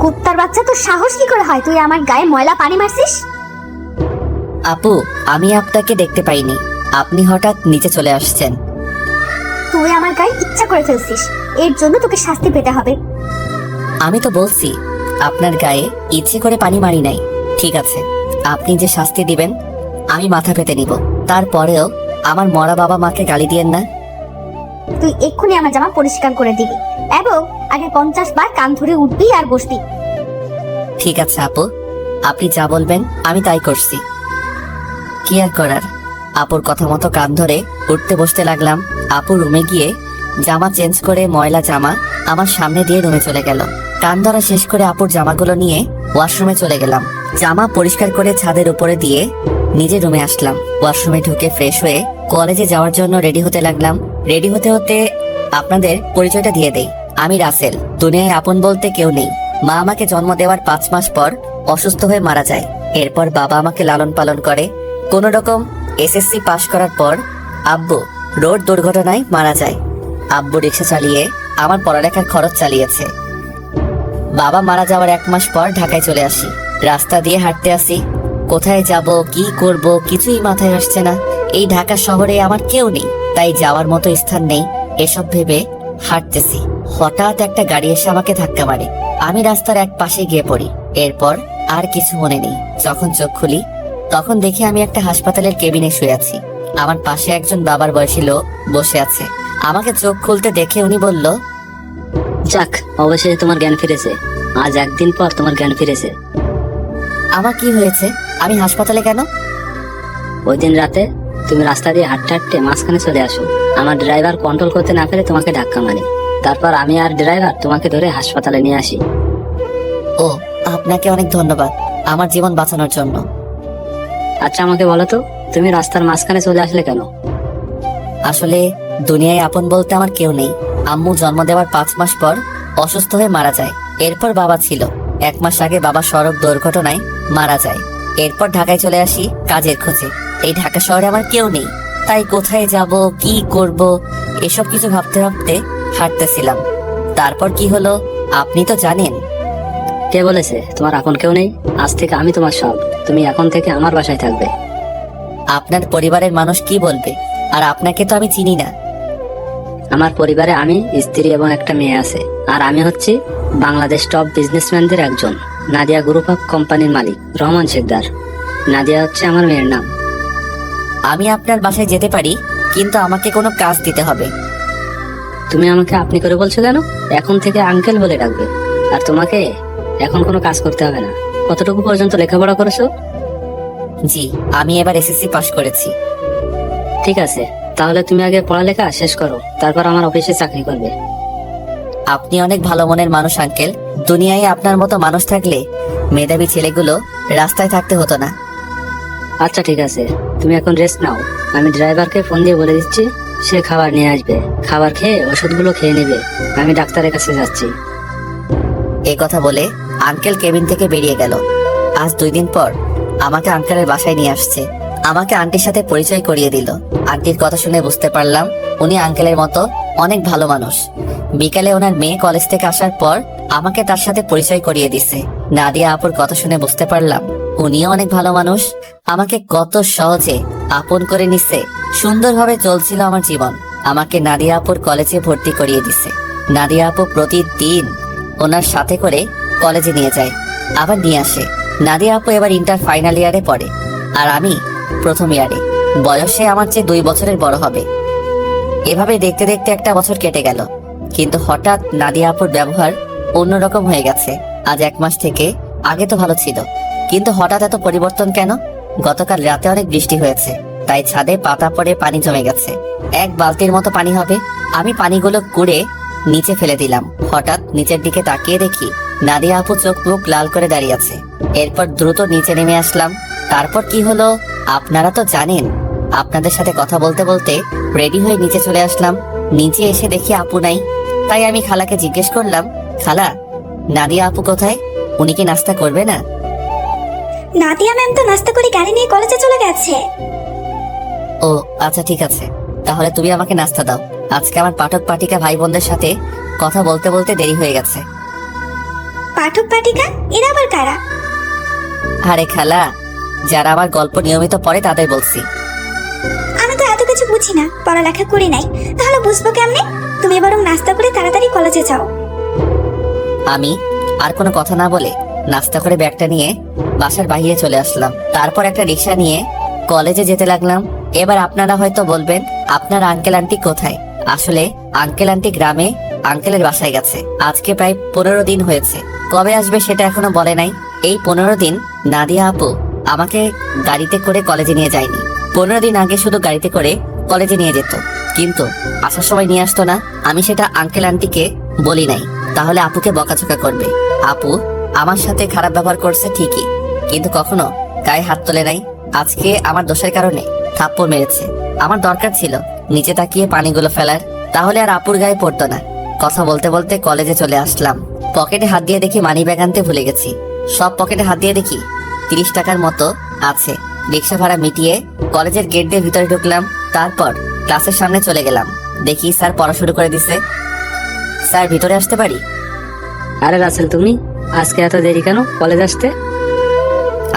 কুত্তার বাচ্চা, তোর সাহস কি করে হয় তুই আমার গায়ে ময়লা পানি মারছিস? আপু, আমি আপনাকে দেখতে পাইনি, আপনি হঠাৎ নিচে চলে আসছেন। তুই আমার গায়ে ইচ্ছা করে ফেলছিস, এর জন্য তোকে শাস্তি পেতে হবে। আমি তো বলছি আপনার গায়ে ইচ্ছে করে পানি মারি নাই। ঠিক আছে, আপনি যে শাস্তি দিবেন আমি মাথা পেতে নিব, তারপরেও আমার মরা বাবা মাকে গালি দিয়েন না। তুই এক্ষুনি আমার জামা পরিষ্কার করে দিবি এবং আগে 50 বার কান ধরে উঠবি আর বসবি। ঠিক আছে আপু, আপনি যা বলবেন আমি তাই করছি। কি আর করার, আপুর কথা মতো কান ধরে উঠতে বসতে লাগলাম। আপু রুমে গিয়ে জামা চেঞ্জ করে ময়লা জামা আমার সামনে দিয়ে রুমে চলে গেল। কান ধরা শেষ করে আপুর জামাগুলো নিয়ে ওয়াশরুমে চলে গেলাম। জামা পরিষ্কার করে ছাদের উপরে দিয়ে নিজে রুমে আসলাম। ওয়াশরুমে ঢুকে ফ্রেশ হয়ে কলেজে যাওয়ার জন্য রেডি হতে লাগলাম। রেডি হতে হতে আপনাদের পরিচয়টা দিয়ে দেই, আমি রাসেল। দুনিয়ায় আপন বলতে কেউ নেই। মা আমাকে জন্ম দেওয়ার 5 মাস পর অসুস্থ হয়ে মারা যায়। এরপর বাবা আমাকে লালন পালন করে। কোন রকম এসএসসি পাশ করার পর আব্বু রোড দুর্ঘটনায় মারা যায়। আব্বু রিক্সা চালিয়ে আমার পড়ালেখার খরচ চালিয়েছে। বাবা মারা যাওয়ার 1 মাস পর ঢাকায় চলে আসি। রাস্তা দিয়ে হাঁটতে আসি, কোথায় যাব কি করব কিছুই মাথায় আসছে না। এই ঢাকা শহরে আমার কেউ নেই, তাই যাওয়ার মতো স্থান নেই। এসব ভেবে হাঁটতেছি, হঠাৎ একটা গাড়ি এসে আমাকে ধাক্কা মারে। আমি রাস্তার এক পাশে গিয়ে পড়ি। এরপর আর কিছু মনে নেই। যখন চোখ খুলি তখন দেখি আমি একটা হাসপাতালের কেবিনে শুয়ে আছি। আমার পাশে একজন বাবার বয়সী লোক বসে আছে। আমাকে চোখ খুলতে দেখে উনি বলল, যাক, অবশেষে তোমার জ্ঞান ফিরেছে। আজ 1 দিন পর তোমার জ্ঞান ফিরেছে। আমার কি হয়েছে? আমি হাসপাতালে কেন? ওই দিন রাতে তুমি রাস্তা দিয়ে হাঁটতে হাঁটতে মাঝখানে চলে আসো। আমার ড্রাইভার কন্ট্রোল করতে না পেরে তোমাকে ধাক্কা মারে। তারপর আমি আর ড্রাইভার তোমাকে ধরে হাসপাতালে নিয়ে আসি। ও, আপনাকে অনেক ধন্যবাদ আমার জীবন বাঁচানোর জন্য। আচ্ছা, আমাকে বলো তো, তুমি রাস্তার মাঝখানে চলে আসলে কেন? আসলে দুনিয়ায় আপন বলতে আমার কেউ নেই। আম্মু জন্ম দেওয়ার 5 মাস পর অসুস্থ হয়ে মারা যায়। এরপর বাবা ছিল। 1 মাস আগে বাবা সড়ক দুর্ঘটনায় মারা যায়। এরপর ঢাকায় চলে আসি কাজের খোঁজে। এই ঢাকা শহরে আমার কেউ নেই, তাই কোথায় যাব কি করব এসব কিছু ভাবতে ভাবতে হাঁটতেছিলাম। তারপর কি হলো আপনি তো জানেন। কে বলেছে তোমার আপন কেউ নেই? আজ থেকে আমি তোমার সব। তুমি এখন থেকে আমার বাসায় থাকবে। আপনার পরিবারের মানুষ কি বলবে? আর আপনাকে তো আমি চিনি না। আমার পরিবারে আমি, স্ত্রী এবং একটা মেয়ে আছে। আর আমি হচ্ছি বাংলাদেশ টপ বিজনেসম্যানদের একজন, নাদিয়া গ্রুপ অফ কোম্পানির মালিক রহমান শিকদার। নাদিয়া হচ্ছে আমার মেয়ের নাম। আমি আপনার বাসায় যেতে পারি, কিন্তু আমাকে কোনো কাজ দিতে হবে। তুমি আমাকে আপনি করে বলছো কেন? এখন থেকে আঙ্কেল বলে ডাকবে। আর তোমাকে এখন কোনো কাজ করতে হবে না। কতটুকু পর্যন্ত লেখাপড়া করেছো? জি, আমি এবার এসএসসি পাশ করেছি। ঠিক আছে, তাহলে তুমি আগে পড়ালেখা শেষ করো, তারপর আমার অফিসে চাকরি করবে। আপনি অনেক ভালো মনের মানুষ আঙ্কেল। দুনিয়ায় আপনার মতো মানুষ থাকলে মেধাবী ছেলেগুলো রাস্তায় থাকতে হতো না। আচ্ছা ঠিক আছে, তুমি এখন রেস্ট নাও। আমি ড্রাইভারকে ফোন দিয়ে বলে দিচ্ছি, সে খাবার নিয়ে আসবে। খাবার খেয়ে ওষুধগুলো খেয়ে নেবে। আমি ডাক্তারের কাছে যাচ্ছি। এই কথা বলে আঙ্কেল কেবিন থেকে বেরিয়ে গেল। আজ 2 দিন পর আমাকে আঙ্কেলের বাসায় নিয়ে আসছে। আমাকে আন্টির সাথে পরিচয় করিয়ে দিল। আন্টির কথা শুনে বুঝতে পারলাম উনি আঙ্কেলের মতো অনেক ভালো মানুষ। বিকালে ওনার মেয়ে কলেজ থেকে আসার পর আমাকে তার সাথে পরিচয় করিয়ে দিছে। নাদিয়া আপুর কথা শুনে বুঝতে পারলাম উনিও অনেক ভালো মানুষ। আমাকে কত সহজে আপন করে নিছে। সুন্দরভাবে চলছিল আমার জীবন। আমাকে নাদিয়া আপুর কলেজে ভর্তি করিয়ে দিছে। নাদিয়া আপু প্রতিদিন ওনার সাথে করে কলেজে নিয়ে যায়, আবার নিয়ে আসে। নাদিয়া আপু এবার ইন্টার ফাইনাল ইয়ারে পড়ে, আর আমি প্রথম ইয়ারে। বয়সে আমার চেয়ে 2 বছরের বড় হবে। এভাবে দেখতে দেখতে একটা বছর কেটে গেল, কিন্তু হঠাৎ নাদিয়া আপুর ব্যবহার অন্যরকম হয়ে গেছে। আজ 1 মাস থেকে আগে তো ভালো ছিল, কিন্তু হঠাৎ এত পরিবর্তন কেন? গতকাল রাতে অনেক বৃষ্টি হয়েছে, তাই ছাদে পাতা পড়ে পানি জমে গেছে। 1 বালতির মতো পানি হবে। আমি পানিগুলো কুড়ে নিচে ফেলে দিলাম। হঠাৎ নিচের দিকে তাকিয়ে দেখি নাদিয়া আপু চোখ মুখ লাল করে দাঁড়িয়ে আছে। এরপর দ্রুত নিচে নেমে আসলাম। তারপর কি হলো আপনারা তো জানেন। আপনাদের সাথে কথা বলতে বলতে রেডি হয়ে নিচে চলে আসলাম। নিচে এসে দেখি আপু নাই, তাই আমি খালাকে জিজ্ঞেস করলাম, খালা, নাদিয়া আপু কোথায়? উনি কি নাস্তা করবে না? নাদিয়া ম্যাম তো নাস্তা করে গাড়ি নিয়ে কলেজে চলে গেছে। ও আচ্ছা ঠিক আছে, তাহলে তুমি আমাকে নাস্তা দাও। আজকে আমার পাঠক পাঠিকা ভাই বোনদের সাথে কথা বলতে বলতে দেরি হয়ে গেছে। পাঠক পাঠিকা এরা আবার কারা? আরে খালা, যারা আমার গল্প নিয়মিত পড়ে তাদের বলছি। আমি তো এত কিছু বুঝি না, পড়ালেখা করি নাই, তাহলে বুঝবো কেমনে? তুমি বরং নাস্তা করে তাড়াতাড়ি কলেজে যাও। আমি আর কোনো কথা না বলে নাস্তা করে ব্যাগটা নিয়ে বাসার বাইরে চলে আসলাম। তারপর একটা রিক্সা নিয়ে কলেজে যেতে লাগলাম। এবার আপনারা হয়তো বলবেন, আপনার আঙ্কেল আন্টি কোথায়? আসলে আঙ্কেল আন্টি গ্রামে আঙ্কেলের বাসায় গেছে। আজকে প্রায় 15 দিন হয়েছে। কবে আসবে সেটা এখনো বলে নাই। এই 15 দিন নাদিয়া আপু আমাকে গাড়িতে করে কলেজে নিয়ে যায়নি। 15 দিন আগে শুধু গাড়িতে করে কলেজে নিয়ে যেত, কিন্তু আসার সময় নিয়ে আসতো না। আমি সেটা আঙ্কেল আন্টিকে বলি নাই, তাহলে আপুকে বকাঝকা করবে। আপু আমার সাথে খারাপ ব্যবহার করছে ঠিকই, কিন্তু কখনো গায়ে হাত তোলে নাই। আজকে আমার দোষের কারণে থাপ্পড় মেরেছে। আমার দরকার ছিল নিচে তাকিয়ে পানিগুলো ফেলার, তাহলে আর আপুর গায়ে পড়তো না। কথা বলতে বলতে কলেজে চলে আসলাম। পকেটে হাত দিয়ে দেখি মানি ব্যাগ আনতে ভুলে গেছি। সব পকেটে হাত দিয়ে দেখি 30 টাকার মতো আছে। রিক্সা ভাড়া মিটিয়ে কলেজের গেট দিয়ে ভিতরে ঢুকলাম। তারপর ক্লাসের সামনে চলে গেলাম। দেখি স্যার পড়া শুরু করে দিছে। স্যার, ভিতরে আসতে পারি? আরে রাসেল, তুমি আজকে এত দেরি কেন কলেজ আসতে?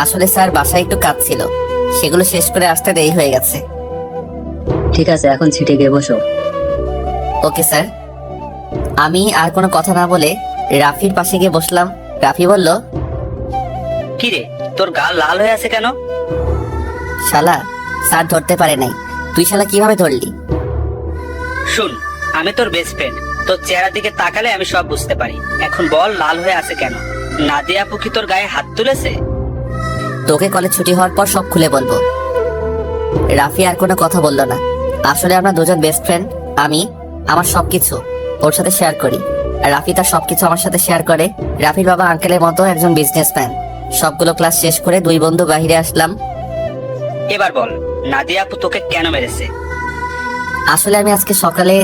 আসলে স্যার, বাসায় একটু কাজ ছিল, সেগুলো শেষ করে আসতে দেরি হয়ে গেছে। ঠিক আছে, এখন সিটে গিয়ে বসো। Okay sir. আমি আর কোনো কথা না বলে রাফির পাশে গিয়ে বসলাম। রাফি বলল, কি রে, তোর গাল লাল হয়ে আছে কেন? শালা, স্যার ধরতে পারে নাই। তুই শালা কিভাবে ধরলি? শুন, আমি তোর বেস্ট ফ্রেন্ড, তোর চেহারার দিকে তাকালে আমি সব বুঝতে পারি। এখন বল, লাল হয়ে আছে কেন? নাদিয়া আপু কি তোর গায়ে হাত তুলেছে? তোকে কলেজ ছুটি হওয়ার পর সব খুলে বলবো। রাফি আর কোনো কথা বলল না। আসলে আমরা দুজন বেস্ট ফ্রেন্ড। আমি আমার সবকিছু ওর সাথে শেয়ার করি, আর রাফি তার সবকিছু আমার সাথে শেয়ার করে। রাফির বাবা আঙ্কেলের মতো একজন বিজনেসম্যান। সবগুলো ক্লাস শেষ করে দুই বন্ধু বাহিরে আসলাম। এবার বল, নাদিয়া আপু তোকে কেন মেরেছে? আসলে আমি আজকে সকালে,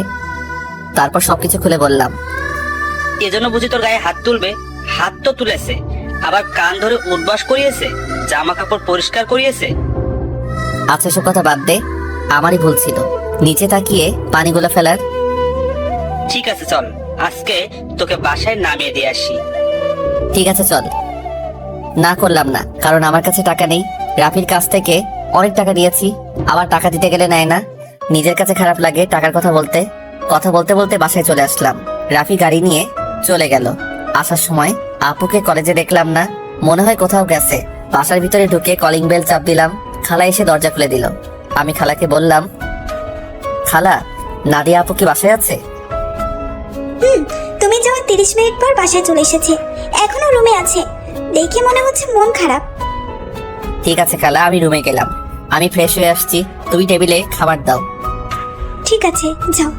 তারপর সবকিছু খুলে বললাম। এজন্য বুঝি তোর গায়ে হাত তুলবে? হাত তো তুলেছে, আবার কান ধরে উঠবাস করিয়েছে, জামা কাপড় পরিষ্কার করিয়েছে। আচ্ছা, সব কথা বাদ দে, আমারই ভুল ছিল নিচে তাকিয়ে পানিগুলো ফেলার। ঠিক আছে চল, আজকে তোকে বাসায় নামিয়ে দিয়ে আসি। ঠিক আছে চল। না করলাম না, কারণ আমার কাছে টাকা নেই। রাফির কাছ থেকে অনেক টাকা নিয়েছি, আবার টাকা দিতে গেলে নেয় না। নিজের কাছে খারাপ লাগে টাকার কথা বলতে। কথা বলতে বলতে বাসায় চলে আসলাম। রাফি গাড়ি নিয়ে চলে গেল। আসার সময় আপুকে কলেজে দেখলাম না, মনে হয় কোথাও গেছে। বাসার ভিতরে ঢুকে কলিং বেল চাপ দিলাম। খালা এসে দরজা খুলে দিল। আমি খালাকে বললাম, খালা, নাদিয়া আপু কি বাসায় আছে? তুমি যাওয়ার 30 মিনিট পর বাসায় চলে এসেছে, এখনো রুমে আছে। দেখে মনে হচ্ছে মন খারাপ। ঠিক আছে খালা, আমি রুমে গেলাম। আমি ফ্রেশ হয়ে আসছি, তুমি টেবিলে খাবার দাও। ঠিক আছে, যাও।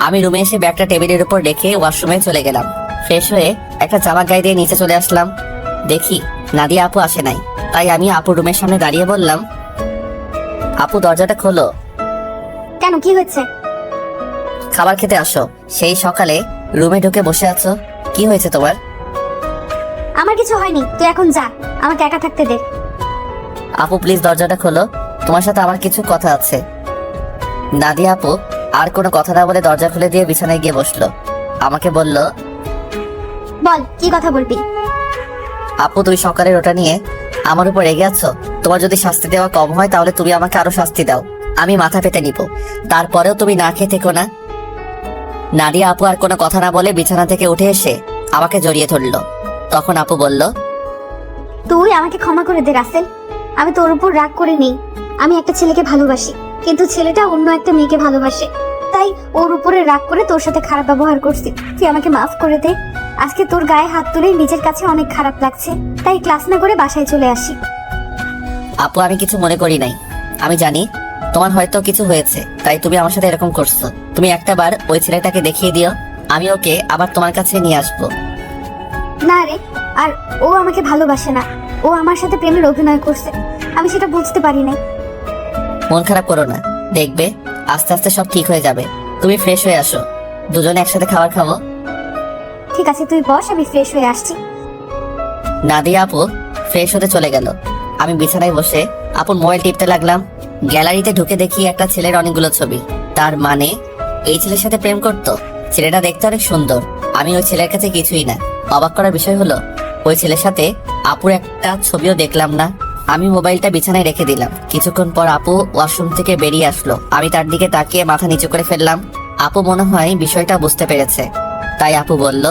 আমি রুমে এসে ব্যাগটা টেবিলের উপর রেখে ওয়াশরুমে চলে গেলাম। ফ্রেশ হয়ে একটা জামা গায়ে দিয়ে নিচে চলে আসলাম। দেখি নাদিয়া আপু আসে নাই, তাই আমি আপুর রুমের সামনে দাঁড়িয়ে বললাম, আপু দরজাটা খোলো। কেন, কি হয়েছে? খাবার খেতে আসো। সেই সকালে রুমে ঢুকে বসে আছো, কি হয়েছে তোমার? আমার কিছু হয়নি, তুই এখন যা, আমাকে একা থাকতে দে। আপু প্লিজ দরজাটা খোলো, তোমার সাথে আমার কিছু কথা আছে। নাদিয়া আপু আর কোনো কথা না বলে দরজা খুলে দিয়ে বিছানায় গিয়ে বসলো। আমাকে বলল, বল, কি কথা বলবি? আপু তুই সকালের ওটা নিয়ে আমার উপর রেগে আছো। তোমার যদি শাস্তি দেওয়া কম হয় তাহলে তুমি আমাকে আরো শাস্তি দাও, আমি মাথা পেতে নিব। তারপরেও তুমি না খেয়ে থেকো না। নাদিয়া আপু আর কোনো কথা না বলে বিছানা থেকে উঠে এসে আমাকে জড়িয়ে ধরলো। তখন আপু বলল, তুই আমাকে ক্ষমা করে দে রাসেল, আমি তোর উপর রাগ করে নেই। আমি একটা ছেলেকে ভালোবাসি, কিন্তু ছেলেটা অন্য একটা মেয়েকে ভালোবাসে, তাই ওর উপরে রাগ করে তোর সাথে খারাপ ব্যবহার করছি। তুই আমাকে মাফ করে দে। আজকে তোর গায়ে হাত তুলে নিজের কাছে অনেক খারাপ লাগছে, তাই ক্লাস না করে বাসায় চলে আসি। আপু আমি কিছু মনে করি নাই। আমি জানি তোমার হয়তো কিছু হয়েছে, তাই তুমি আমার সাথে এরকম করছো। তুমি একটাবার ওই ছেলেটাকে দেখিয়ে দিও, আমি ওকে আবার তোমার কাছে নিয়ে আসবো। না রে, আর ও আমাকে ভালোবাসে না, ও আমার সাথে প্রেমের অভিনয় করছে। আমি সেটা বুঝতে পারি নাই। মন খারাপ করো না, দেখবে আস্তে আস্তে সব ঠিক হয়ে যাবে। তুমি ফ্রেশ হয়ে আসো, দুজনে একসাথে খাবার খাবো। ঠিক আছে, তুই বস, আমি ফ্রেশ হয়ে আসছি। নাদিয়া আপু ফ্রেশ হতে চলে গেল। আমি বিছানায় বসে আপুর মোবাইল টিপতে লাগলাম। গ্যালারিতে ঢুকে দেখি একটা ছেলের অনেকগুলো ছবি। তার মানে এই ছেলের সাথে প্রেম করতো। ছেলেটা দেখতে অনেক সুন্দর। আমি ওই ছেলের কাছে কিছুই না, অবাক করার বিষয় হলো ওই ছেলের সাথে আপুর একটা ছবিও দেখলাম না। আমি মোবাইলটা বিছানায় রেখে দিলাম। কিছুক্ষণ পর আপু ওয়াশরুম থেকে বেরিয়ে আসলো। আমি তার দিকে তাকিয়ে মাথা নিচু করে ফেললাম। আপু মনে হয় বিষয়টা বুঝতে পেরেছে, তাই আপু বলল,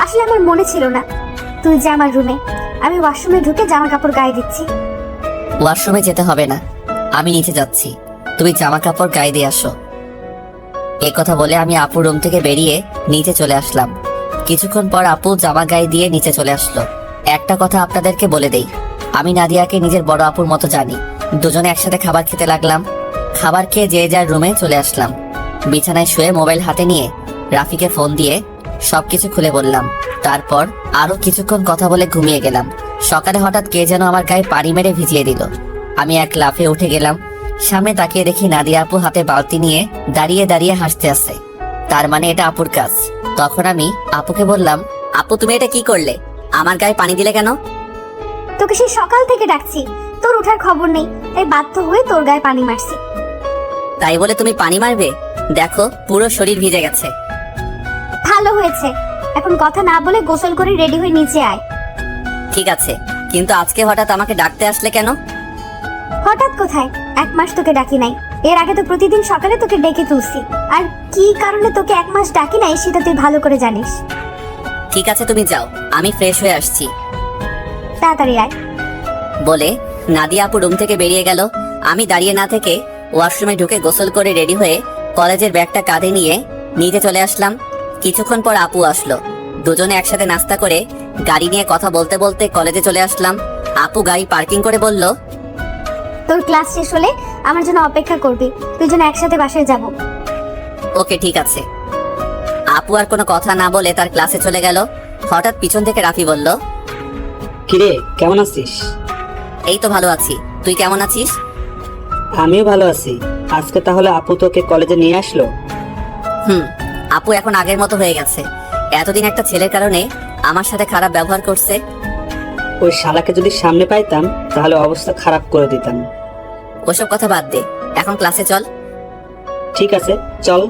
আসলে আমার মনে ছিল না তুই যে আমার রুমে। আমি ওয়াশরুমে ঢুকে জামা কাপড় গায়ে দিচ্ছি। ওয়াশরুমে যেতে হবে না, আমি নিচে যাচ্ছি, তুমি জামা কাপড় গায়ে দিয়ে আসো। এই কথা বলে আমি আপুর রুম থেকে বেরিয়ে নিচে চলে আসলাম। কিছুক্ষণ পর আপু জামা গায়ে দিয়ে নিচে চলে আসলো। একটা কথা আপনাদেরকে বলে দেই, আমি নাদিয়াকে নিজের বড় আপুর মতো জানি। দুজনে একসাথে খাবার খেতে লাগলাম। খাবার খেয়ে যে যার রুমে চলে আসলাম। বিছানায় শুয়ে মোবাইল হাতে নিয়ে রাফিকে ফোন দিয়ে সবকিছু খুলে বললাম। তারপর আরো কিছুক্ষণ কথা বলে ঘুমিয়ে গেলাম। সকালে হঠাৎ কে যেন আমার গায়ে পানি মেরে ভিজিয়ে দিল। আমি এক লাফে উঠে গেলাম। সামনে তাকিয়ে দেখি নাদিয়া আপু হাতে বালতি নিয়ে দাঁড়িয়ে দাঁড়িয়ে হাসতে আছে। তার মানে এটা আপুর কাজ। তখন আমি আপুকে বললাম, আপু তুমি এটা কি করলে? আমার গায়ে পানি দিলে কেন? তোকে সেই সকাল থেকে ডাকছি, তোর ওঠার খবর নেই, তাই বাধ্য হয়ে তোর গায়ে পানি মারছি। তাই বলে তুমি পানি মারবে? দেখো পুরো শরীর ভিজে গেছে। ভালো হয়েছে, এখন কথা না বলে গোসল করে রেডি হয়ে নিচে আয়। ঠিক আছে, কিন্তু আজকে হঠাৎ আমাকে ডাকতে আসলে কেন? হঠাৎ কোথায়, 1 মাস তোকে ডাকি নাই। এর আগে তো প্রতিদিন সকালে তোকে ডেকে তুলছি। আর কি কারণে তোকে 1 মাস ডাকি নাই সেটা তুই ভালো করে জানিস। ঠিক আছে তুমি যাও, আমি ফ্রেশ হয়ে আসছি। তাড়াতাড়ি আয়। বলে নাদিয়া আপু রুম থেকে বেরিয়ে গেল। আমি দাঁড়িয়ে না থেকে ওয়াশরুমে ঢুকে গোসল করে রেডি হয়ে কলেজের ব্যাগটা কাঁধে নিয়ে নিচে চলে আসলাম। কিছুক্ষণ পর আপু আসলো। দুজনে একসাথে নাস্তা করে গাড়ি নিয়ে কথা বলতে বলতে কলেজে চলে আসলাম। আপু গাড়ি পার্কিং করে বলল, তোর ক্লাস শেষ হলে আমার জন্য অপেক্ষা করবি, দুজনে একসাথে বাসায় যাব। ওকে ঠিক আছে। আপু আর কোনো কথা না বলে তার ক্লাসে চলে গেল। হঠাৎ পিছন থেকে রাফি বলল, কিরে কেমন আছিস? এই তো ভালো আছি, তুই কেমন আছিস? আমিও ভালো আছি। আজকে তাহলে আপু তোকে কলেজে নিয়ে আসলো? আপু এখন আগের মতো হয়ে গেছে। এতদিন একটা ছেলের কারণে আমার সাথে খারাপ ব্যবহার করছে। ওই শালাকে যদি সামনে পাইতাম তাহলে অবস্থা খারাপ করে দিতাম। ওসব কথা বাদ দে, এখন ক্লাসে চল। ঠিক আছে চল।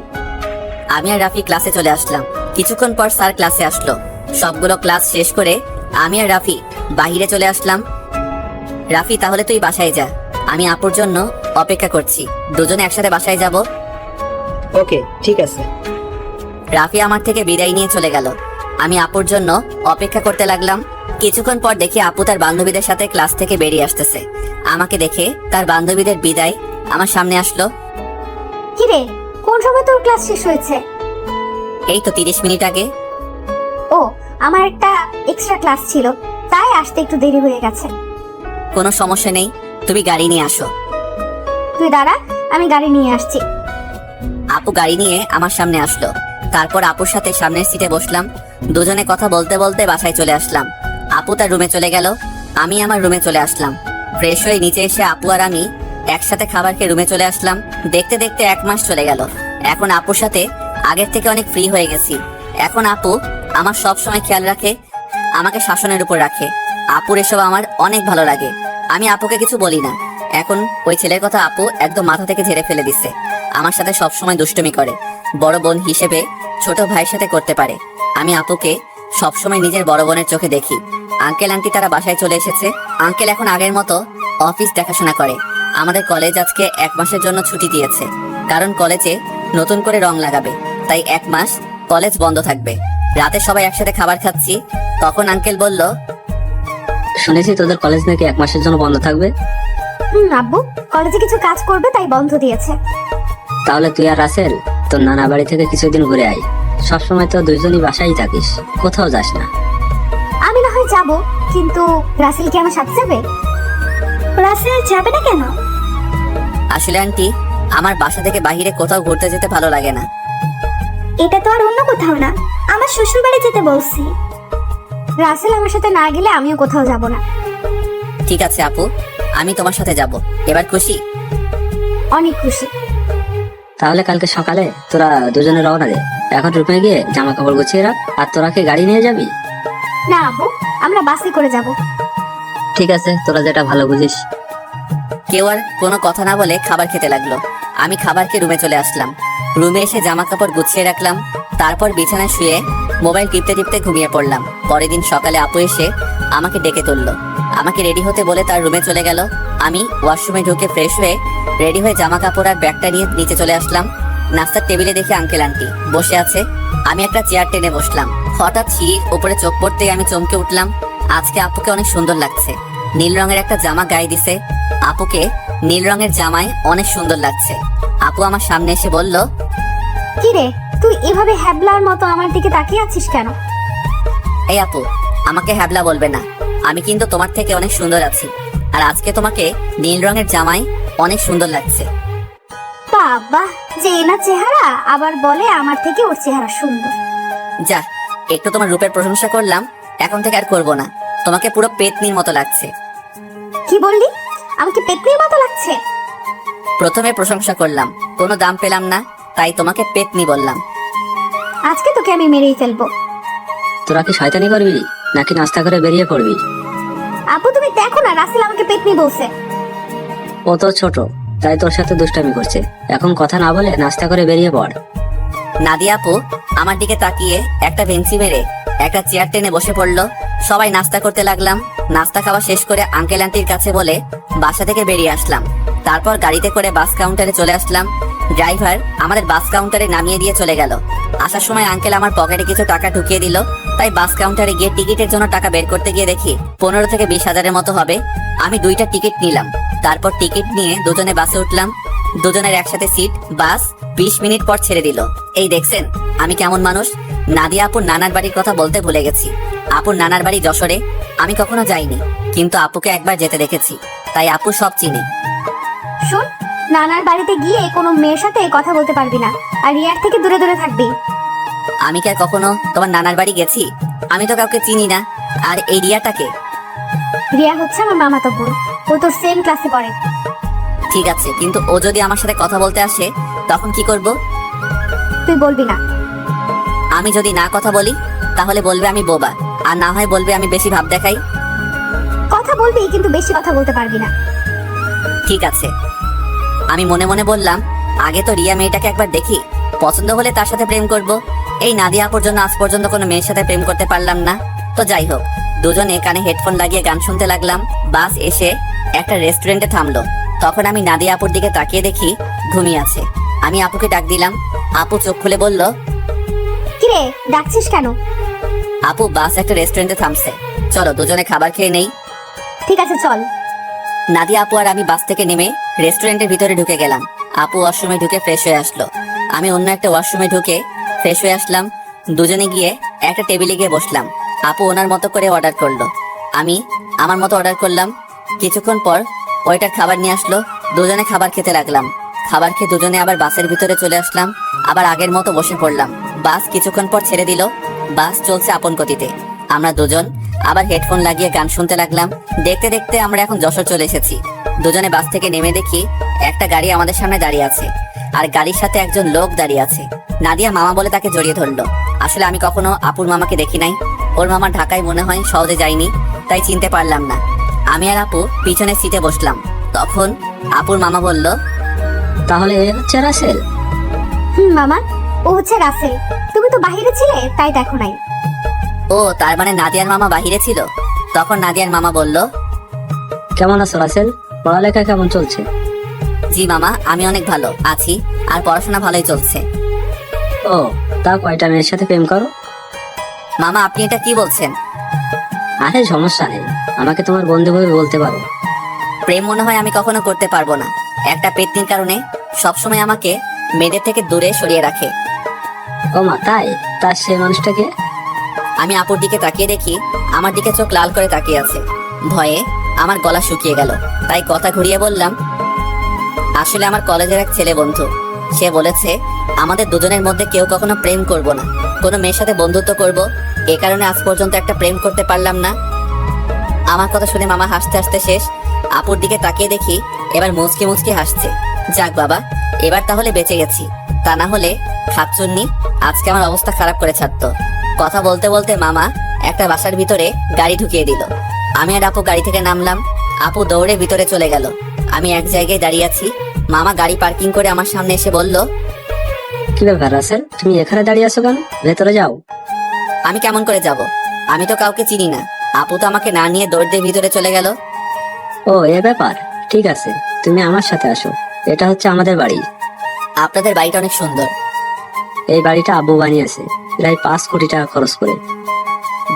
আমি আর রাফি ক্লাসে চলে আসলাম। কিছুক্ষণ পর স্যার ক্লাসে আসলো। সবগুলো ক্লাস শেষ করে আমি আর রাফি বাহিরে চলে আসলাম। রাফি তাহলে তুই বাসায় যা, আমি আপুর জন্য অপেক্ষা করছি। দুজনে একসাথে বাসায় যাব। ওকে ঠিক আছে। রাফি আমার থেকে বিদায় নিয়ে চলে গেল। আমি আপুর জন্য অপেক্ষা করতে লাগলাম। কিছুক্ষণ পর দেখি আপু তার বান্ধবীদের সাথে ক্লাস থেকে বেরিয়ে আসতেছে। আমাকে দেখে তার বান্ধবীদের বিদায় আমার সামনে আসলো। কিরে, কোন সময় তোর ক্লাস শেষ হয়েছে? এই তো 30 মিনিট আগে। ও, আমার একটা এক্সট্রা ক্লাস ছিল, তাই আসতে একটু দেরি হয়ে গেছে। কোনো সমস্যা নেই, তুমি গাড়ি নিয়ে আসো। তুই দাঁড়া, আমি গাড়ি নিয়ে আসছি। আপু গাড়ি নিয়ে আমার সামনে আসলো। তারপর আপুর সাথে সামনের সিটে বসলাম। দুজনে কথা বলতে বলতে বাসায় চলে আসলাম। আপু তার রুমে চলে গেল, আমি আমার রুমে চলে আসলাম। ফ্রেশ হয়ে নিচে এসে আপু আর আমি একসাথে খাবার খেয়ে রুমে চলে আসলাম। দেখতে দেখতে 1 মাস চলে গেল। এখন আপুর সাথে আগের থেকে অনেক ফ্রি হয়ে গেছি। এখন আপু আমার সব সময় খেয়াল রাখে, আমাকে শাসনের উপর রাখে। আপুর এসব আমার অনেক ভালো লাগে। আমি আপুকে কিছু বলি না। এখন ওই ছেলের কথা আপু একদম মাথা থেকে ঝেড়ে ফেলে দিচ্ছে। আমার সাথে সব সময় দুষ্টুমি করে, বড় বোন হিসেবে ছোট ভাইয়ের সাথে করতে পারে। আমি আপুকে সবসময় নিজের বড় বোনের চোখে দেখি। আঙ্কেল আন্টি তারা বাসায় চলে এসেছে। আঙ্কেল এখন আগের মতো অফিস দেখাশোনা করে। আমাদের কলেজ আজকে 1 মাসের জন্য ছুটি দিয়েছে, কারণ কলেজে নতুন করে রং লাগাবে, তাই 1 মাস কলেজ বন্ধ থাকবে। রাতে সবাই একসাথে খাবার খাচ্ছি, তখন আঙ্কেল বলল, শুনেছি তোদের কলেজ নাকি 1 মাসের জন্য বন্ধ থাকবে। আব্বু কলেজে কিছু কাজ করবে তাই বন্ধ দিয়েছে। তাহলে তুই আর রাসেল তোর নানা বাড়ি থেকে কিছুদিন ঘুরে আয়। সবসময় তো দুইজনই বাসায় থাকিস, কোথাও যাস না। আমি না হয় যাব, কিন্তু রাসেল কি আমার সাথে যাবে? রাসেল যাবে না কেন? আসলে আন্টি আমার বাসা থেকে বাইরে কোথাও ঘুরতে যেতে ভালো লাগে না। এটা তো আর অন্য কোথাও না, আমার শ্বশুর বাড়ি যেতে বলছি। রাসেল আমার সাথে না গেলে আমিও কোথাও যাব না। ঠিক আছে আপু, আমি তোমার সাথে যাব। এবার খুশি? অনেক খুশি। তাহলে কালকে সকালে তোরা দুজনে রওনা দে। এখন রুমে গিয়ে জামা কাপড় গুছিয়ে রাখ। আর তোরা কি গাড়ি নিয়ে যাবি? না আব্বু, আমরা বাসে করে যাব। ঠিক আছে, তোরা যেটা ভালো বুঝিস। কেউ আর কোনো কথা না বলে খাবার খেতে লাগলো। আমি খাবার খেয়ে রুমে চলে আসলাম। রুমে এসে জামা কাপড় গুছিয়ে রাখলাম। তারপর বিছানায় শুয়ে মোবাইল টিপতে টিপতে ঘুমিয়ে পড়লাম। পরের দিন সকালে আপু এসে আমাকে ডেকে তুললো। আমাকে রেডি হতে বলে তার রুমে চলে গেল। আমি ওয়াশরুমে ঢুকে ফ্রেশ হয়ে রেডি হয়ে জামা কাপড় আর ব্যাগটা নিয়ে নিচে চলে আসলাম। নাস্তার টেবিলে দেখে আঙ্কেল আন্টি বসে আছে। আমি একটা চেয়ার টেনে বসলাম। হঠাৎ সিঁড়ির উপরে চোখ পড়তেই আমি চমকে উঠলাম। আজকে আপুকে অনেক সুন্দর লাগছে। নীল রঙের একটা জামা গায়ে দিছে। আপুকে নীল রঙের জামায় অনেক সুন্দর লাগছে। আপু আমার সামনে এসে বলল, কি রে, তুই এভাবে হ্যাবলার মতো আমার দিকে তাকিয়ে আছিস কেন? এই আপু, আমাকে হ্যাবলা বলবে না। আমি কিন্তু তোমার থেকে অনেক সুন্দর আছি। আর আজকে তোমাকে নীল রঙের জামায় অনেক সুন্দর লাগছে। বাবা, যে না চেহারা, আবার বলে আমার থেকে ওর চেহারা সুন্দর। যা, একটু তোমার রূপের প্রশংসা করলাম, এখন থেকে আর করবো না। তোমাকে পুরো পেতনির মতো লাগছে। কি বললি? আমাকে পেতনির মতো লাগছে? প্রথমে প্রশংসা করলাম, কোনো দাম পেলাম না, তাই তোমাকে পেতনি বললাম। আজকে তোকে আমি মেরেই ফেলবো। তোরা কি শয়তানি করবি নাকি নাস্তা করে বেরিয়ে পড়বি? আপু তুমি দেখো না, রাসেল আমাকে পেতনি বলছে। ও তো ছোট, তাই তোর সাথে দুষ্টামি করছে। এখন কথা না বলে নাস্তা করে বেরিয়ে পড়। নাদিয়া আপু আমার দিকে তাকিয়ে একটা বেঞ্চি মেরে একটা চেয়ার টেনে বসে পড়লো। সবাই নাস্তা করতে লাগলাম। নাস্তা খাওয়া শেষ করে আঙ্কেল আন্টির কাছে বলে বাসা থেকে বেরিয়ে আসলাম। তারপর গাড়িতে করে বাস কাউন্টারে চলে আসলাম। ড্রাইভার আমাদের বাস কাউন্টারে নামিয়ে দিয়ে চলে গেল। আসার সময় আঙ্কেল আমার পকেটে কিছু টাকা ঢুকিয়ে দিল। তাই বাস কাউন্টারে গিয়ে টিকিটের জন্য টাকা বের করতে গিয়ে দেখি 15 থেকে 20 হাজারের মতো হবে। আমি 2টা টিকিট নিলাম। তারপর টিকিট নিয়ে দুজনে বাসে উঠলাম। দুজনের একসাথে সিট। বাস 20 মিনিট পর ছেড়ে দিল। এই দেখছেন আমি কেমন মানুষ। নাদিয়া আপুর নানার বাড়ির কথা বলতে ভুলে গেছি। আপুর নানার বাড়ি যশোরে। আমি কখনো যাইনি, কিন্তু আপুকে একবার যেতে দেখেছি, তাই আপু সব চিনি। শোন, নানার বাড়িতে গিয়ে কোনো মেয়ের সাথে কথা বলতে পারবি না, আর রিয়ার থেকে দূরে দূরে থাকবি। আমি কি আর কখনো তোমার নানার বাড়ি গেছি? আমি তো কাউকে চিনি না। আর এই রিয়াটাকে? রিয়া হচ্ছে আমার মামাতো বোন, ও তোর সেম ক্লাসে পড়ে। ঠিক আছে, কিন্তু ও যদি আমার সাথে কথা বলতে আসে তখন কি করব? তুই বলবি না। আমি যদি না কথা বলি তাহলে বলবে আমি বোবা, আর না হয় বলবে আমি বেশি ভাব দেখাই। কথা বলবি, কিন্তু বেশি কথা বলতে পারবি না। ঠিক আছে। আমি মনে মনে বললাম, আগে তো রিয়া মেয়েটাকে একবার দেখি, পছন্দ হলে তার সাথে প্রেম করব। এই নাদিয়া আপুর জন্য আজ পর্যন্ত কোনো মেয়ের সাথে প্রেম করতে পারলাম না। তো যাই হোক, দুজনে কানে হেডফোন লাগিয়ে গান শুনতে লাগলাম। বাস এসে একটা রেস্টুরেন্টে থামলো। তখন আমি নাদিয়া আপুর দিকে তাকিয়ে দেখি ঘুমিয়ে আছে। আমি আপুকে ডাক দিলাম। আপু চোখ খুলে বলল, কিরে, ডাকছিস কেন? আপু, বাস একটা রেস্টুরেন্টে থামছে, চলো দুজনে খাবার খেয়ে নেই। ঠিক আছে, চল। নাদিয়া আপু আর আমি বাস থেকে নেমে রেস্টুরেন্টের ভিতরে ঢুকে গেলাম। আপু ওয়াশরুমে ঢুকে ফ্রেশ হয়ে আসলো। আমি অন্য একটা ওয়াশরুমে ঢুকে ফ্রেশ হয়ে আসলাম। দুজনে গিয়ে একটা টেবিলে গিয়ে বসলাম। আপু ওনার মতো করে অর্ডার করলো, আমি আমার মতো অর্ডার করলাম। কিছুক্ষণ পর ওয়েটার খাবার নিয়ে আসলো। দুজনে খাবার খেতে লাগলাম। খাবার খেয়ে দুজনে আবার বাসের ভিতরে চলে আসলাম। আবার আগের মতো বসে পড়লাম। বাস কিছুক্ষণ পর ছেড়ে দিল। বাস চলছে আপন গতিতে। আমরা দুজন আবার হেডফোন লাগিয়ে গান শুনতে লাগলাম। দেখতে দেখতে আমরা এখন যশোর চলে এসেছি। দুজনে বাস থেকে নেমে দেখি একটা গাড়ি আমাদের সামনে দাঁড়িয়ে আছে, আর গাড়ির সাথে একজন লোক দাঁড়িয়ে আছে। নাদিয়া মামা বলে তাকে জড়িয়ে ধরলো। আসলে আমি কখনো আপুর মামাকে দেখি নাই। ওর মামা ঢাকায় মনে হয় সহজে যায়নি, তাই চিনতে পারলাম না। আমি আর আপু পিছনের সিটে বসলাম। তখন আপুর মামা বলল, তাহলে এ হচ্ছে রাসেল? মামা, ও হচ্ছে রাসেল। তুমি তো বাহিরে ছিলে, তাই দেখো নাই। ও, তার মানে নাদিয়ার মামা বাহিরে ছিল। তখন নাদিয়ার মামা বলল, কেমন আছো রাসেল? পড়ালেখা কেমন চলছে? জি মামা, আমি অনেক ভালো আছি, আর পড়াশোনা ভালোই চলছে। ও, তা কয়টা মেয়ের সাথে প্রেম করো? মামা, আপনি এটা কি বলছেন? আরে সমস্যা নেই, আমাকে তোমার বন্ধু ভাবে বলতে পারো। প্রেম মনে হয় আমি কখনো করতে পারবো না। একটা পেতনির কারণে সবসময় আমাকে মেয়েদের থেকে দূরে সরিয়ে রাখে। ও মা, তাই? তার সেই মানুষটাকে? আমি আপুর দিকে তাকিয়ে দেখি আমার দিকে চোখ লাল করে তাকিয়ে আছে। ভয়ে আমার গলা শুকিয়ে গেল, তাই কথা ঘুরিয়ে বললাম, আসলে আমার কলেজের এক ছেলে বন্ধু। সে বলেছে আমাদের দুজনের মধ্যে কেউ কখনো প্রেম করব না, কোনো মেয়ের সাথে বন্ধুত্ব করব। এ কারণে আজ পর্যন্ত একটা প্রেম করতে পারলাম না। আমার কথা শুনে মামা হাসতে হাসতে শেষ। আপুর দিকে তাকিয়ে দেখি এবার মুচকি মুচকি হাসছে। যাক বাবা, এবার তাহলে বেঁচে গেছি, তা না হলে খাচ্চুন্নি আজকে আমার অবস্থা খারাপ করে ছাড়তো। কথা বলতে বলতে মামা একটা বাসার ভিতরে গাড়ি ঢুকিয়ে দিল। আমি আর আপু গাড়ি থেকে নামলাম। আপু দৌড়ে ভিতরে চলে গেল। আমি এক জায়গায় দাঁড়িয়ে আছি। মামা গাড়ি পার্কিং করে আমার সামনে এসে বলল, কি ব্যাপার রাসেল, তুমি এখানে দাঁড়িয়ে আছো কেন? ভেতরে যাও। আমি কেমন করে যাব? আমি তো কাউকে চিনি না। আপু তো আমাকে না নিয়ে দৌড় দিয়ে ভিতরে চলে গেল। ও এ ব্যাপার, ঠিক আছে, তুমি আমার সাথে আসো। এটা হচ্ছে আমাদের বাড়ি। আপনাদের বাড়িটা অনেক সুন্দর। এই বাড়িটা আব্বু বানিয়েছে প্রায় 5 কোটি টাকা খরচ করে।